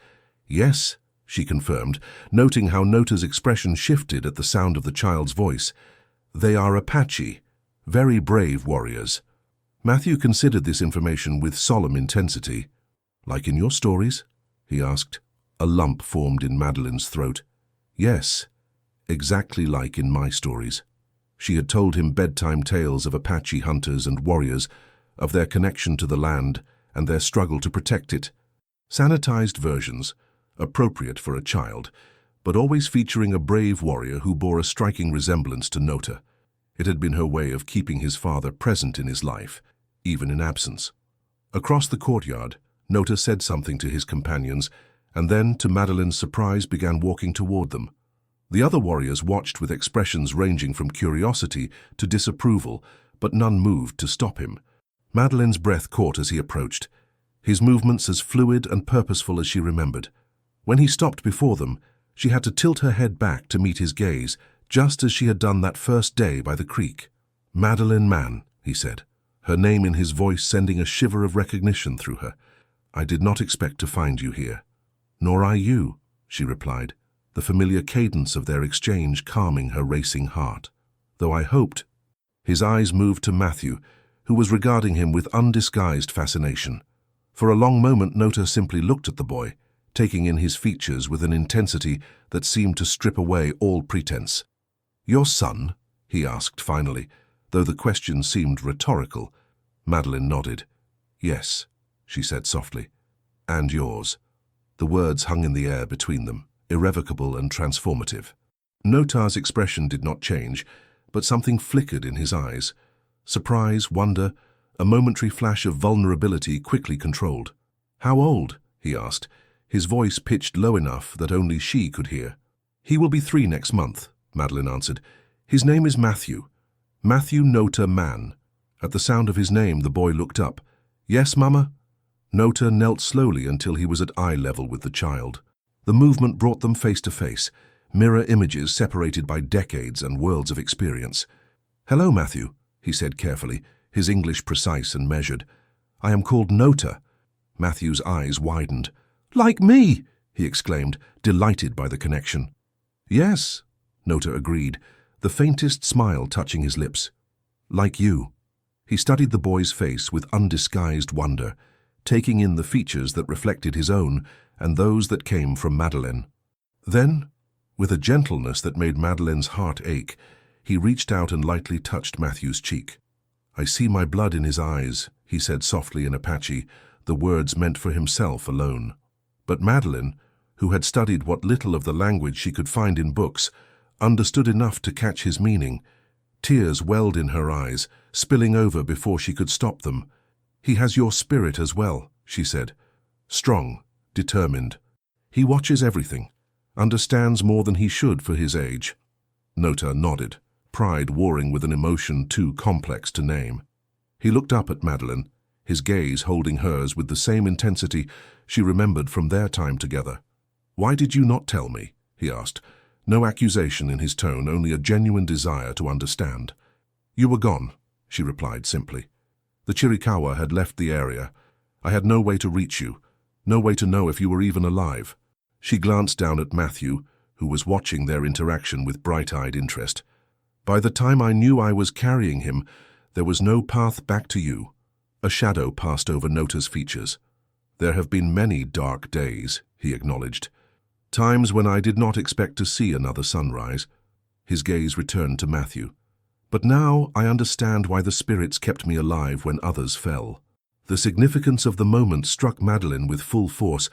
Speaker 1: "Yes," she confirmed, noting how Notah's expression shifted at the sound of the child's voice. "They are Apache, very brave warriors." Matthew considered this information with solemn intensity. "Like in your stories?" he asked. A lump formed in Madeleine's throat. "Yes, exactly like in my stories." She had told him bedtime tales of Apache hunters and warriors, of their connection to the land and their struggle to protect it. Sanitized versions, appropriate for a child, but always featuring a brave warrior who bore a striking resemblance to Notah. It had been her way of keeping his father present in his life, even in absence. Across the courtyard, Notah said something to his companions, and then, to Madeleine's surprise, began walking toward them. The other warriors watched with expressions ranging from curiosity to disapproval, but none moved to stop him. Madeleine's breath caught as he approached, his movements as fluid and purposeful as she remembered. When he stopped before them, she had to tilt her head back to meet his gaze, just as she had done that first day by the creek. "Madeleine Mann," he said, her name in his voice sending a shiver of recognition through her. "I did not expect to find you here." "Nor I you," she replied, the familiar cadence of their exchange calming her racing heart. "Though I hoped." His eyes moved to Matthew, who was regarding him with undisguised fascination. For a long moment Notah simply looked at the boy, taking in his features with an intensity that seemed to strip away all pretense. "Your son?" he asked finally, though the question seemed rhetorical. Madeleine nodded. "Yes," she said softly. "And yours." The words hung in the air between them, irrevocable and transformative. Notah's expression did not change, but something flickered in his eyes. Surprise, wonder, a momentary flash of vulnerability quickly controlled. "How old?" he asked, his voice pitched low enough that only she could hear. "He will be 3 next month," Madeleine answered. "His name is Matthew. Matthew Notah Mann." At the sound of his name, the boy looked up. "Yes, Mama?" Notah knelt slowly until he was at eye level with the child. The movement brought them face to face, mirror images separated by decades and worlds of experience. "Hello, Matthew," he said carefully, his English precise and measured. "I am called Notah." Matthew's eyes widened. "Like me!" he exclaimed, delighted by the connection. "Yes," Notah agreed, the faintest smile touching his lips. "Like you." He studied the boy's face with undisguised wonder, taking in the features that reflected his own and those that came from Madeleine. Then, with a gentleness that made Madeleine's heart ache, he reached out and lightly touched Matthew's cheek. "I see my blood in his eyes," he said softly in Apache, the words meant for himself alone. But Madeleine, who had studied what little of the language she could find in books, understood enough to catch his meaning. Tears welled in her eyes, spilling over before she could stop them. "He has your spirit as well," she said. "Strong, determined. He watches everything, understands more than he should for his age." Notah nodded, pride warring with an emotion too complex to name. He looked up at Madeleine, his gaze holding hers with the same intensity she remembered from their time together. "Why did you not tell me?" he asked, no accusation in his tone, only a genuine desire to understand. "You were gone," she replied simply. "The Chiricahua had left the area. I had no way to reach you, no way to know if you were even alive." She glanced down at Matthew, who was watching their interaction with bright-eyed interest. "By the time I knew I was carrying him, there was no path back to you." A shadow passed over Notah's features. "There have been many dark days," he acknowledged. "Times when I did not expect to see another sunrise." His gaze returned to Matthew. "But now I understand why the spirits kept me alive when others fell." The significance of the moment struck Madeleine with full force.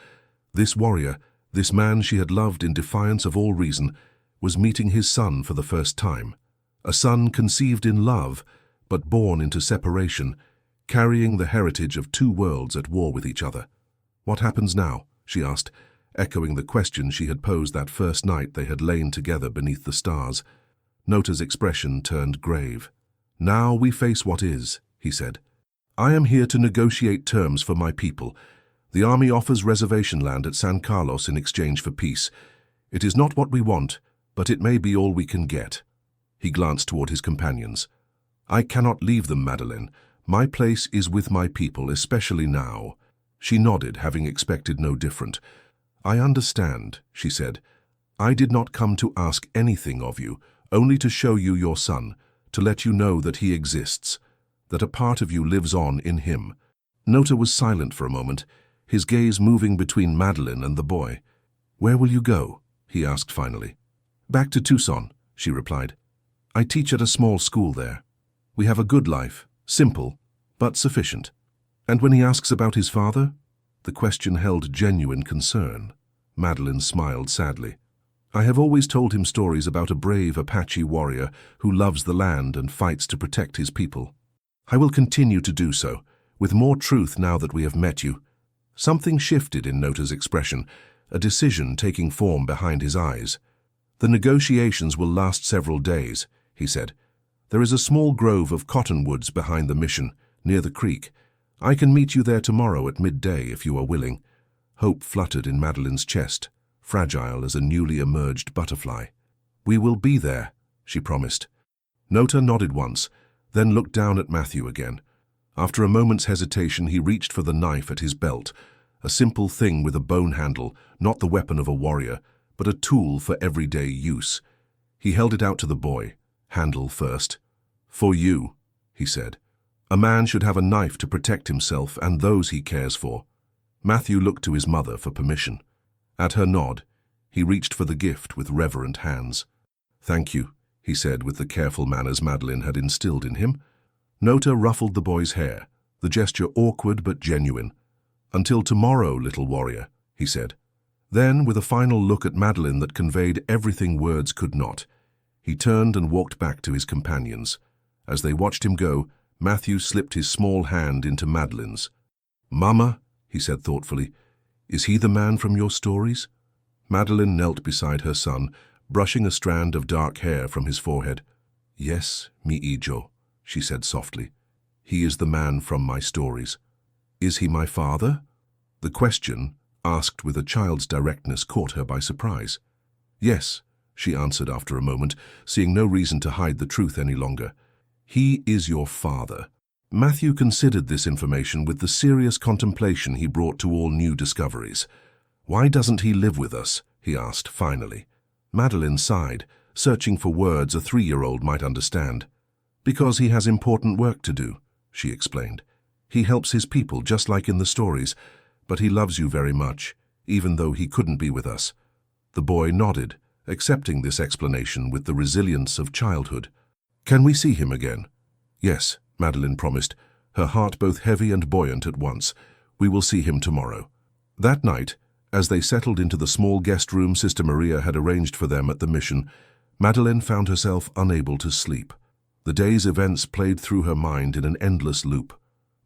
Speaker 1: This warrior, this man she had loved in defiance of all reason, was meeting his son for the first time. A son conceived in love, but born into separation, carrying the heritage of 2 worlds at war with each other. "What happens now?" she asked, echoing the question she had posed that first night they had lain together beneath the stars. Notah's expression turned grave. "Now we face what is," he said. "I am here to negotiate terms for my people. The army offers reservation land at San Carlos in exchange for peace. It is not what we want, but it may be all we can get." He glanced toward his companions. "I cannot leave them, Madeleine. My place is with my people, especially now." She nodded, having expected no different. "I understand," she said. "I did not come to ask anything of you, only to show you your son, to let you know that he exists, that a part of you lives on in him." Notah was silent for a moment, his gaze moving between Madeleine and the boy. "Where will you go?" he asked finally. "Back to Tucson," she replied. "I teach at a small school there. We have a good life, simple, but sufficient." And when he asks about his father? The question held genuine concern. Madeleine smiled sadly. "I have always told him stories about a brave Apache warrior who loves the land and fights to protect his people. I will continue to do so, with more truth now that we have met you." Something shifted in Notah's expression, a decision taking form behind his eyes. "The negotiations will last several days," he said. "There is a small grove of cottonwoods behind the mission, near the creek. I can meet you there tomorrow at midday if you are willing." Hope fluttered in Madeleine's chest, fragile as a newly emerged butterfly. "We will be there," she promised. Notah nodded once, then looked down at Matthew again. After a moment's hesitation, he reached for the knife at his belt, a simple thing with a bone handle, not the weapon of a warrior, but a tool for everyday use. He held it out to the boy, handle first. "For you," he said. "A man should have a knife to protect himself and those he cares for." Matthew looked to his mother for permission. At her nod, he reached for the gift with reverent hands. "Thank you," he said with the careful manners Madeleine had instilled in him. Notah ruffled the boy's hair, the gesture awkward but genuine. "Until tomorrow, little warrior," he said. Then, with a final look at Madeleine that conveyed everything words could not, he turned and walked back to his companions. As they watched him go, Matthew slipped his small hand into Madeleine's. "Mama," he said thoughtfully, "is he the man from your stories?" Madeleine knelt beside her son, brushing a strand of dark hair from his forehead. "Yes, mi hijo," she said softly. "He is the man from my stories." "Is he my father?" The question, asked with a child's directness, caught her by surprise. "Yes," she answered after a moment, seeing no reason to hide the truth any longer. "He is your father." Matthew considered this information with the serious contemplation he brought to all new discoveries. "Why doesn't he live with us?" he asked finally. Madeleine sighed, searching for words a 3-year-old might understand. "Because he has important work to do," she explained. "He helps his people just like in the stories, but he loves you very much, even though he couldn't be with us." The boy nodded, accepting this explanation with the resilience of childhood. "Can we see him again?" "Yes," Madeleine promised, her heart both heavy and buoyant at once. "We will see him tomorrow." That night, as they settled into the small guest room Sister Maria had arranged for them at the mission, Madeleine found herself unable to sleep. The day's events played through her mind in an endless loop.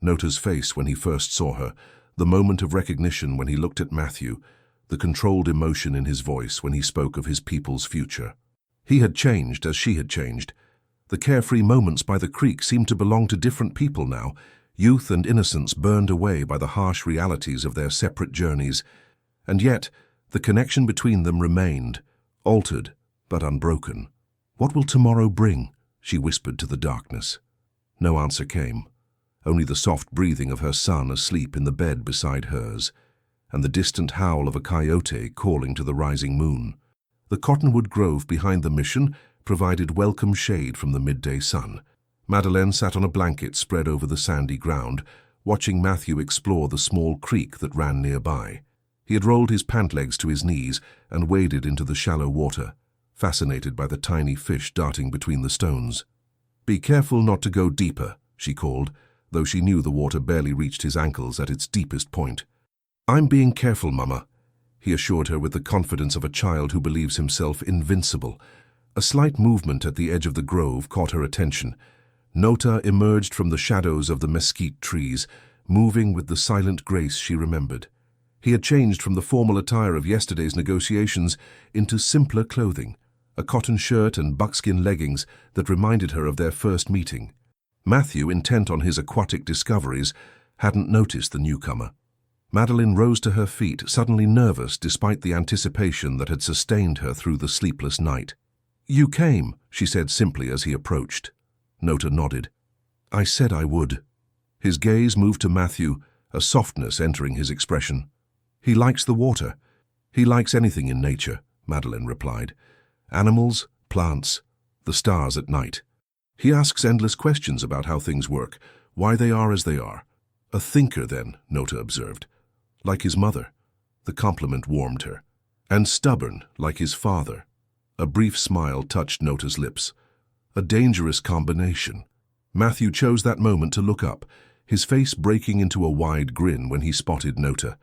Speaker 1: Notah's face when he first saw her, the moment of recognition when he looked at Matthew, the controlled emotion in his voice when he spoke of his people's future. He had changed as she had changed. The carefree moments by the creek seemed to belong to different people now, youth and innocence burned away by the harsh realities of their separate journeys. And yet, the connection between them remained, altered but unbroken. "What will tomorrow bring?" she whispered to the darkness. No answer came, only the soft breathing of her son asleep in the bed beside hers, and the distant howl of a coyote calling to the rising moon. The cottonwood grove behind the mission provided welcome shade from the midday sun. Madeleine sat on a blanket spread over the sandy ground, watching Matthew explore the small creek that ran nearby. He had rolled his pant legs to his knees and waded into the shallow water, fascinated by the tiny fish darting between the stones. "Be careful not to go deeper," she called, though she knew the water barely reached his ankles at its deepest point. "I'm being careful, Mama," he assured her with the confidence of a child who believes himself invincible. A slight movement at the edge of the grove caught her attention. Notah emerged from the shadows of the mesquite trees, moving with the silent grace she remembered. He had changed from the formal attire of yesterday's negotiations into simpler clothing, a cotton shirt and buckskin leggings that reminded her of their first meeting. Matthew, intent on his aquatic discoveries, hadn't noticed the newcomer. Madeleine rose to her feet, suddenly nervous despite the anticipation that had sustained her through the sleepless night. "You came," she said simply as he approached. Notah nodded. "I said I would." His gaze moved to Matthew, a softness entering his expression. "He likes the water. He likes anything in nature," Madeleine replied. "Animals, plants, the stars at night. He asks endless questions about how things work, why they are as they are." "A thinker, then," Notah observed. "Like his mother." The compliment warmed her. "And stubborn, like his father." A brief smile touched Notah's lips. A dangerous combination. Matthew chose that moment to look up, his face breaking into a wide grin when he spotted Notah.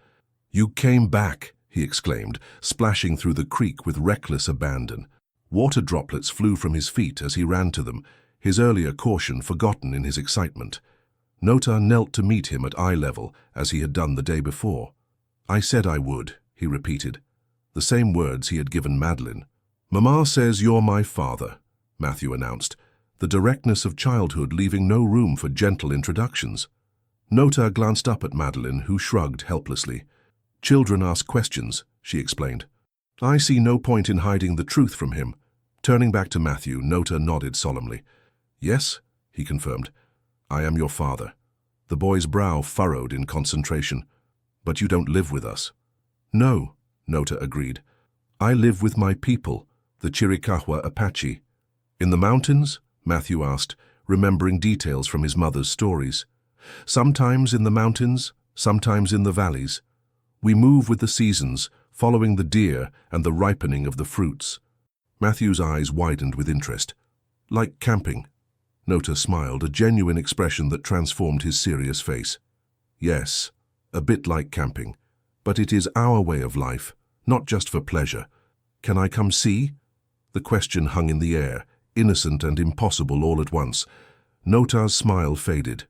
Speaker 1: "You came back," he exclaimed, splashing through the creek with reckless abandon. Water droplets flew from his feet as he ran to them, his earlier caution forgotten in his excitement. Notah knelt to meet him at eye level, as he had done the day before. "I said I would," he repeated, the same words he had given Madeleine. "Mama says you're my father," Matthew announced, the directness of childhood leaving no room for gentle introductions. Notah glanced up at Madeleine, who shrugged helplessly. "Children ask questions," she explained. "I see no point in hiding the truth from him." Turning back to Matthew, Notah nodded solemnly. "Yes," he confirmed, "I am your father." The boy's brow furrowed in concentration. "But you don't live with us." "No," Notah agreed. "I live with my people, the Chiricahua Apache." "In the mountains?" Matthew asked, remembering details from his mother's stories. "Sometimes in the mountains, sometimes in the valleys. We move with the seasons, following the deer and the ripening of the fruits." Matthew's eyes widened with interest. "Like camping?" Notah smiled, a genuine expression that transformed his serious face. "Yes, a bit like camping. But it is our way of life, not just for pleasure. Can I come see? The question hung in the air, innocent and impossible all at once. Notah's smile faded.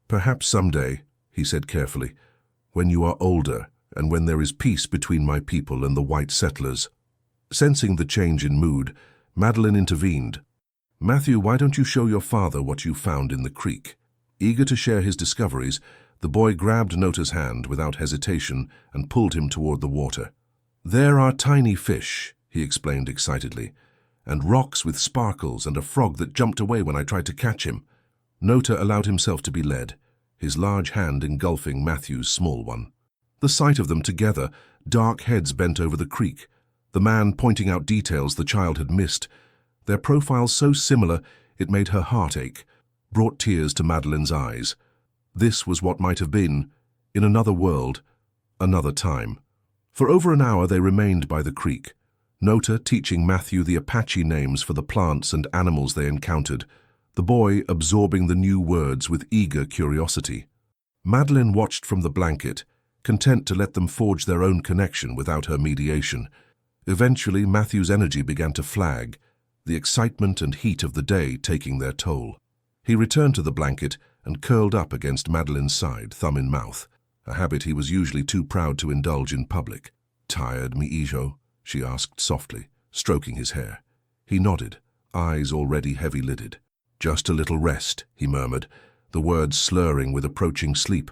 Speaker 1: Perhaps someday, he said carefully, when you are older and when there is peace between my people and the white settlers. Sensing the change in mood, Madeleine intervened. Matthew, why don't you show your father what you found in the creek? Eager to share his discoveries, the boy grabbed Notah's hand without hesitation and pulled him toward the water. There are tiny fish, he explained excitedly, and rocks with sparkles and a frog that jumped away when I tried to catch him. Notah allowed himself to be led, his large hand engulfing Matthew's small one. The sight of them together, dark heads bent over the creek, the man pointing out details the child had missed, their profiles so similar it made her heart ache, brought tears to Madeleine's eyes. This was what might have been, in another world, another time. For over an hour they remained by the creek, Notah teaching Matthew the Apache names for the plants and animals they encountered, the boy absorbing the new words with eager curiosity. Madeleine watched from the blanket, content to let them forge their own connection without her mediation. Eventually, Matthew's energy began to flag, the excitement and heat of the day taking their toll. He returned to the blanket and curled up against Madeleine's side, thumb in mouth, a habit he was usually too proud to indulge in public. "Tired, mi hijo?" she asked softly, stroking his hair. He nodded, eyes already heavy-lidded. "Just a little rest," he murmured, the words slurring with approaching sleep.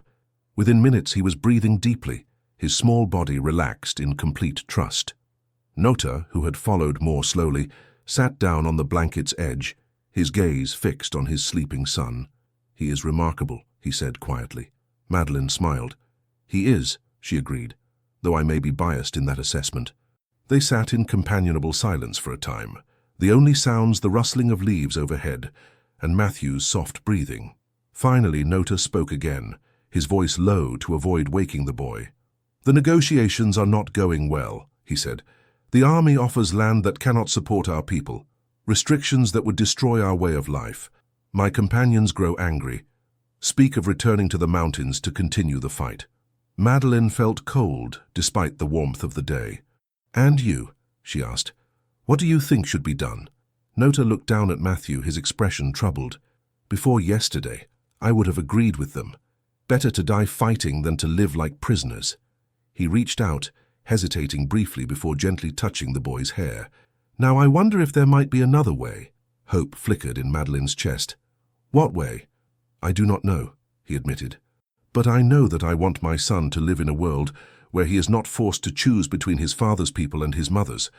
Speaker 1: Within minutes he was breathing deeply, his small body relaxed in complete trust. Notah, who had followed more slowly, sat down on the blanket's edge, his gaze fixed on his sleeping son. "He is remarkable," he said quietly. Madeleine smiled. "He is," she agreed, though I may be biased in that assessment. They sat in companionable silence for a time, the only sounds the rustling of leaves overhead and Matthew's soft breathing. Finally, Notah spoke again, his voice low to avoid waking the boy. "The negotiations are not going well," he said. "The army offers land that cannot support our people, restrictions that would destroy our way of life. My companions grow angry, speak of returning to the mountains to continue the fight." Madeleine felt cold despite the warmth of the day. "And you?" she asked. "What do you think should be done?" Notah looked down at Matthew, his expression troubled. "Before yesterday, I would have agreed with them. Better to die fighting than to live like prisoners." He reached out, hesitating briefly before gently touching the boy's hair. "Now I wonder if there might be another way." Hope flickered in Madeleine's chest. "What way?" "I do not know," he admitted. "But I know that I want my son to live in a world where he is not forced to choose between his father's people and his mother's,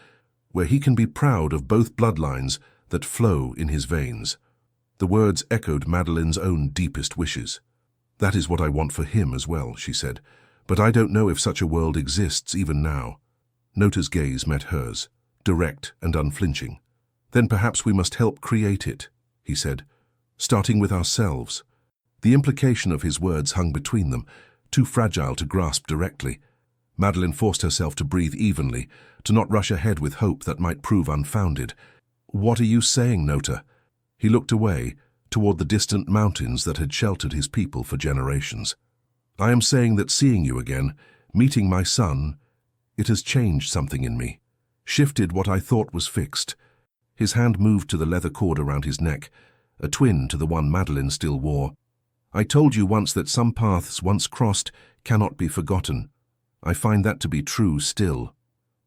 Speaker 1: where he can be proud of both bloodlines that flow in his veins." The words echoed Madeleine's own deepest wishes. "That is what I want for him as well," she said, "but I don't know if such a world exists even now." Notah's gaze met hers, direct and unflinching. "Then perhaps we must help create it," he said, "starting with ourselves." The implication of his words hung between them, too fragile to grasp directly. Madeleine forced herself to breathe evenly, to not rush ahead with hope that might prove unfounded. "What are you saying, Notah?" He looked away, toward the distant mountains that had sheltered his people for generations. "I am saying that seeing you again, meeting my son, it has changed something in me, shifted what I thought was fixed." His hand moved to the leather cord around his neck, a twin to the one Madeleine still wore. "I told you once that some paths once crossed cannot be forgotten. I find that to be true still."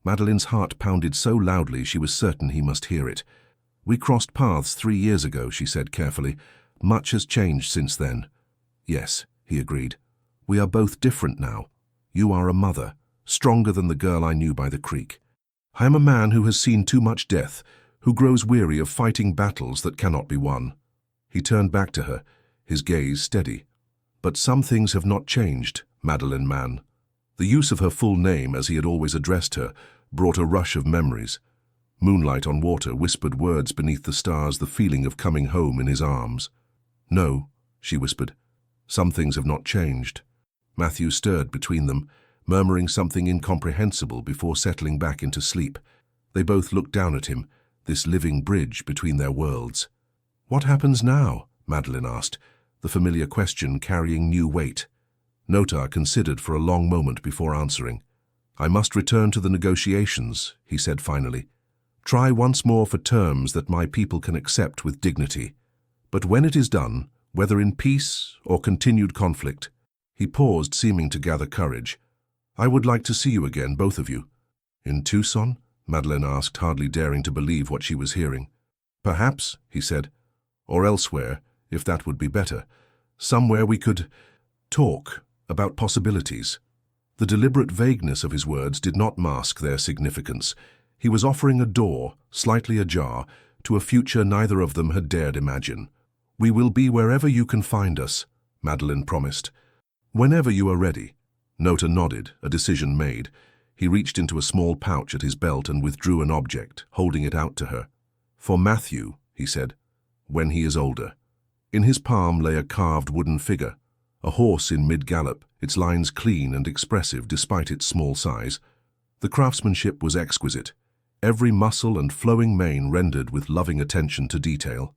Speaker 1: Madeleine's heart pounded so loudly she was certain he must hear it. "We crossed paths 3 years ago," she said carefully. "Much has changed since then." "Yes," he agreed. "We are both different now. You are a mother, stronger than the girl I knew by the creek. I am a man who has seen too much death, who grows weary of fighting battles that cannot be won." He turned back to her, his gaze steady. "But some things have not changed, Madeleine Mann." The use of her full name, as he had always addressed her, brought a rush of memories. Moonlight on water whispered words beneath the stars, the feeling of coming home in his arms. "No," she whispered. "Some things have not changed." Matthew stirred between them, murmuring something incomprehensible before settling back into sleep. They both looked down at him, this living bridge between their worlds. "What happens now?" Madeleine asked, the familiar question carrying new weight. Notah considered for a long moment before answering. "I must return to the negotiations," he said finally. "Try once more for terms that my people can accept with dignity. But when it is done, whether in peace or continued conflict," he paused, seeming to gather courage, "I would like to see you again, both of you." "In Tucson?" Madeleine asked, hardly daring to believe what she was hearing. "Perhaps," he said, "or elsewhere, if that would be better. Somewhere we could talk about possibilities." The deliberate vagueness of his words did not mask their significance. He was offering a door, slightly ajar, to a future neither of them had dared imagine. "We will be wherever you can find us," Madeleine promised. "Whenever you are ready." Notah nodded, a decision made. He reached into a small pouch at his belt and withdrew an object, holding it out to her. "For Matthew," he said, "when he is older." In his palm lay a carved wooden figure, a horse in mid-gallop, its lines clean and expressive despite its small size. The craftsmanship was exquisite, every muscle and flowing mane rendered with loving attention to detail.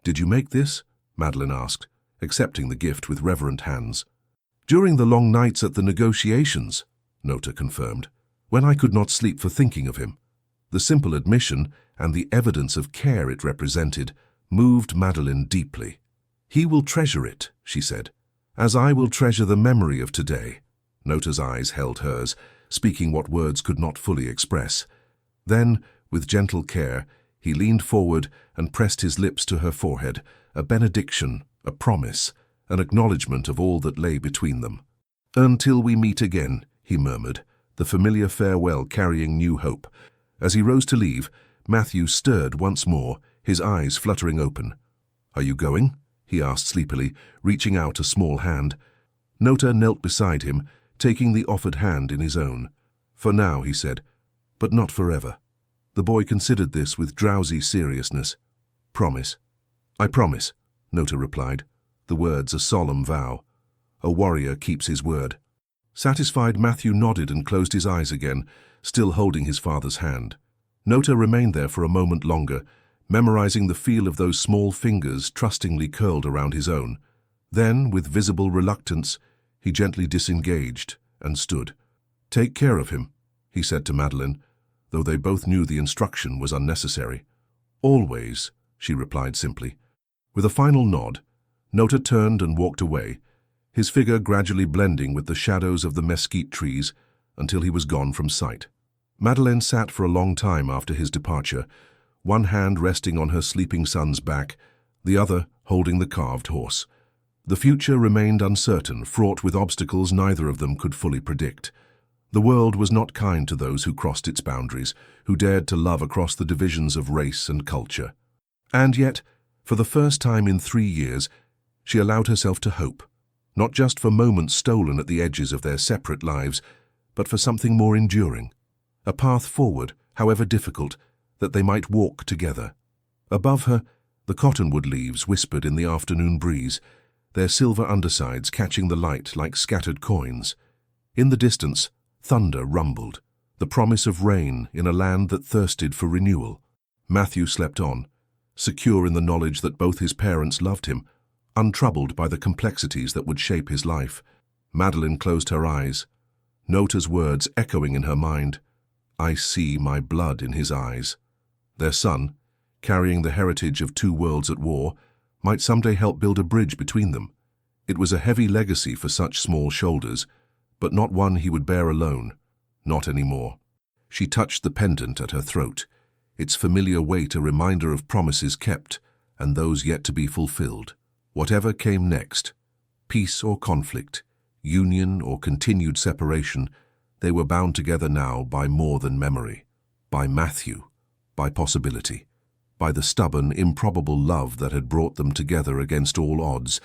Speaker 1: "Did you make this?" Madeleine asked, accepting the gift with reverent hands. "During the long nights at the negotiations," Notah confirmed, "when I could not sleep for thinking of him." The simple admission and the evidence of care it represented moved Madeleine deeply. "He will treasure it," she said, "as I will treasure the memory of today." Notah's eyes held hers, speaking what words could not fully express. Then, with gentle care, he leaned forward and pressed his lips to her forehead, a benediction, a promise, an acknowledgement of all that lay between them. "Until we meet again," he murmured, the familiar farewell carrying new hope. As he rose to leave, Matthew stirred once more, his eyes fluttering open. "Are you going?" he asked sleepily, reaching out a small hand. Notah knelt beside him, taking the offered hand in his own. "For now," he said, "but not forever." The boy considered this with drowsy seriousness. "Promise." "I promise," Notah replied, the words a solemn vow. A warrior keeps his word. Satisfied, Matthew nodded and closed his eyes again, still holding his father's hand. Notah remained there for a moment longer, memorizing the feel of those small fingers trustingly curled around his own. Then, with visible reluctance, he gently disengaged and stood. "Take care of him," he said to Madeleine, though they both knew the instruction was unnecessary. "Always," she replied simply. With a final nod, Notah turned and walked away, his figure gradually blending with the shadows of the mesquite trees until he was gone from sight. Madeleine sat for a long time after his departure, one hand resting on her sleeping son's back, the other holding the carved horse. The future remained uncertain, fraught with obstacles neither of them could fully predict. The world was not kind to those who crossed its boundaries, who dared to love across the divisions of race and culture. And yet, for the first time in 3 years, she allowed herself to hope, not just for moments stolen at the edges of their separate lives, but for something more enduring, a path forward, however difficult, that they might walk together. Above her, the cottonwood leaves whispered in the afternoon breeze, their silver undersides catching the light like scattered coins. In the distance, thunder rumbled, the promise of rain in a land that thirsted for renewal. Matthew slept on, secure in the knowledge that both his parents loved him, untroubled by the complexities that would shape his life. Madeleine closed her eyes, Notah's words echoing in her mind. "I see my blood in his eyes." Their son, carrying the heritage of 2 worlds at war, might someday help build a bridge between them. It was a heavy legacy for such small shoulders, but not one he would bear alone, not anymore. She touched the pendant at her throat, its familiar weight a reminder of promises kept and those yet to be fulfilled. Whatever came next, peace or conflict, union or continued separation, they were bound together now by more than memory, by Matthew, by possibility, by the stubborn, improbable love that had brought them together against all odds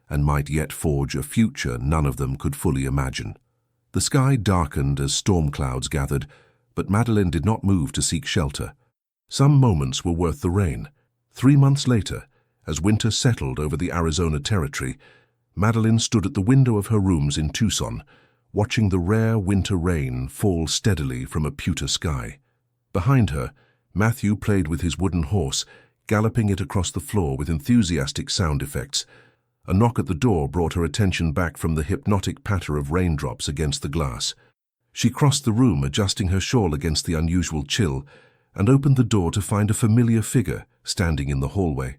Speaker 1: and might yet forge a future none of them could fully imagine. The sky darkened as storm clouds gathered, but Madeleine did not move to seek shelter. Some moments were worth the rain. 3 months later, as winter settled over the Arizona territory, Madeleine stood at the window of her rooms in Tucson, watching the rare winter rain fall steadily from a pewter sky. Behind her, Matthew played with his wooden horse, galloping it across the floor with enthusiastic sound effects. A knock at the door brought her attention back from the hypnotic patter of raindrops against the glass. She crossed the room, adjusting her shawl against the unusual chill, and opened the door to find a familiar figure standing in the hallway.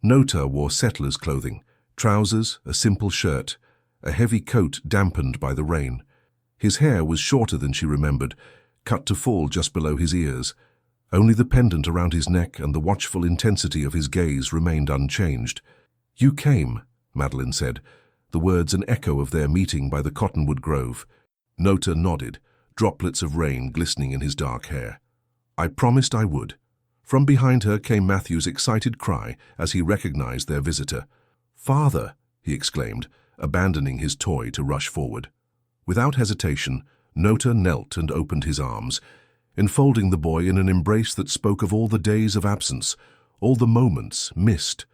Speaker 1: Notah wore settler's clothing, trousers, a simple shirt, a heavy coat dampened by the rain. His hair was shorter than she remembered, cut to fall just below his ears. Only the pendant around his neck and the watchful intensity of his gaze remained unchanged. "You came," Madeleine said, the words an echo of their meeting by the cottonwood grove. Notah nodded, droplets of rain glistening in his dark hair. "I promised I would." From behind her came Matthew's excited cry as he recognized their visitor. "Father!" he exclaimed, abandoning his toy to rush forward. Without hesitation, Notah knelt and opened his arms, enfolding the boy in an embrace that spoke of all the days of absence, all the moments missed.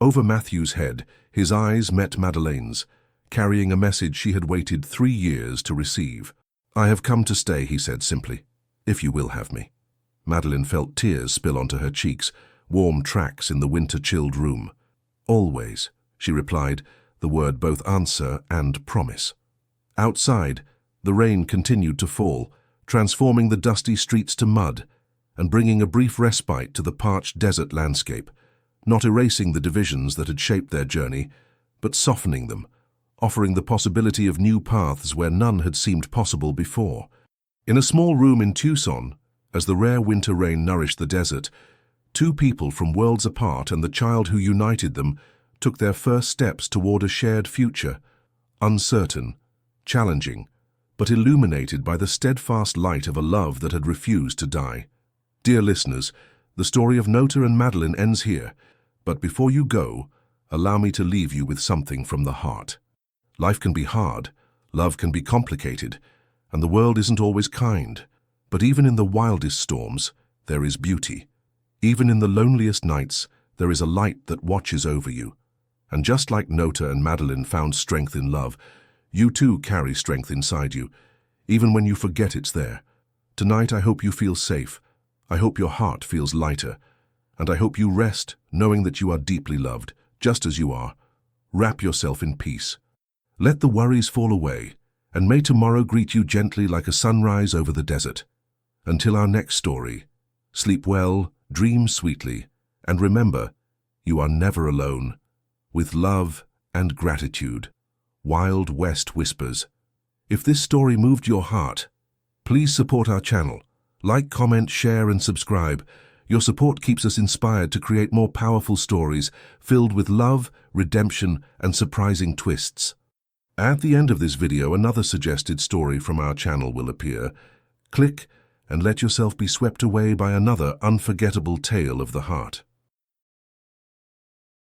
Speaker 1: Over Matthew's head, his eyes met Madeleine's, carrying a message she had waited 3 years to receive. "I have come to stay," he said simply, "if you will have me." Madeleine felt tears spill onto her cheeks, warm tracks in the winter-chilled room. "Always," she replied, the word both answer and promise. Outside, the rain continued to fall, transforming the dusty streets to mud and bringing a brief respite to the parched desert landscape, not erasing the divisions that had shaped their journey, but softening them, offering the possibility of new paths where none had seemed possible before. In a small room in Tucson, as the rare winter rain nourished the desert, 2 people from worlds apart and the child who united them took their first steps toward a shared future, uncertain, challenging, but illuminated by the steadfast light of a love that had refused to die. Dear listeners, the story of Notah and Madeleine ends here, but before you go, allow me to leave you with something from the heart. Life can be hard, love can be complicated, and the world isn't always kind. But even in the wildest storms, there is beauty. Even in the loneliest nights, there is a light that watches over you. And just like Notah and Madeleine found strength in love, you too carry strength inside you, even when you forget it's there. Tonight I hope you feel safe. I hope your heart feels lighter. And I hope you rest, knowing that you are deeply loved, just as you are. Wrap yourself in peace. Let the worries fall away, and may tomorrow greet you gently like a sunrise over the desert. Until our next story, sleep well, dream sweetly, and remember, you are never alone. With love and gratitude, Wild West Whispers. If this story moved your heart, please support our channel. Like, comment, share, and subscribe. Your support keeps us inspired to create more powerful stories filled with love, redemption, and surprising twists. At the end of this video, another suggested story from our channel will appear. Click and let yourself be swept away by another unforgettable tale of the heart.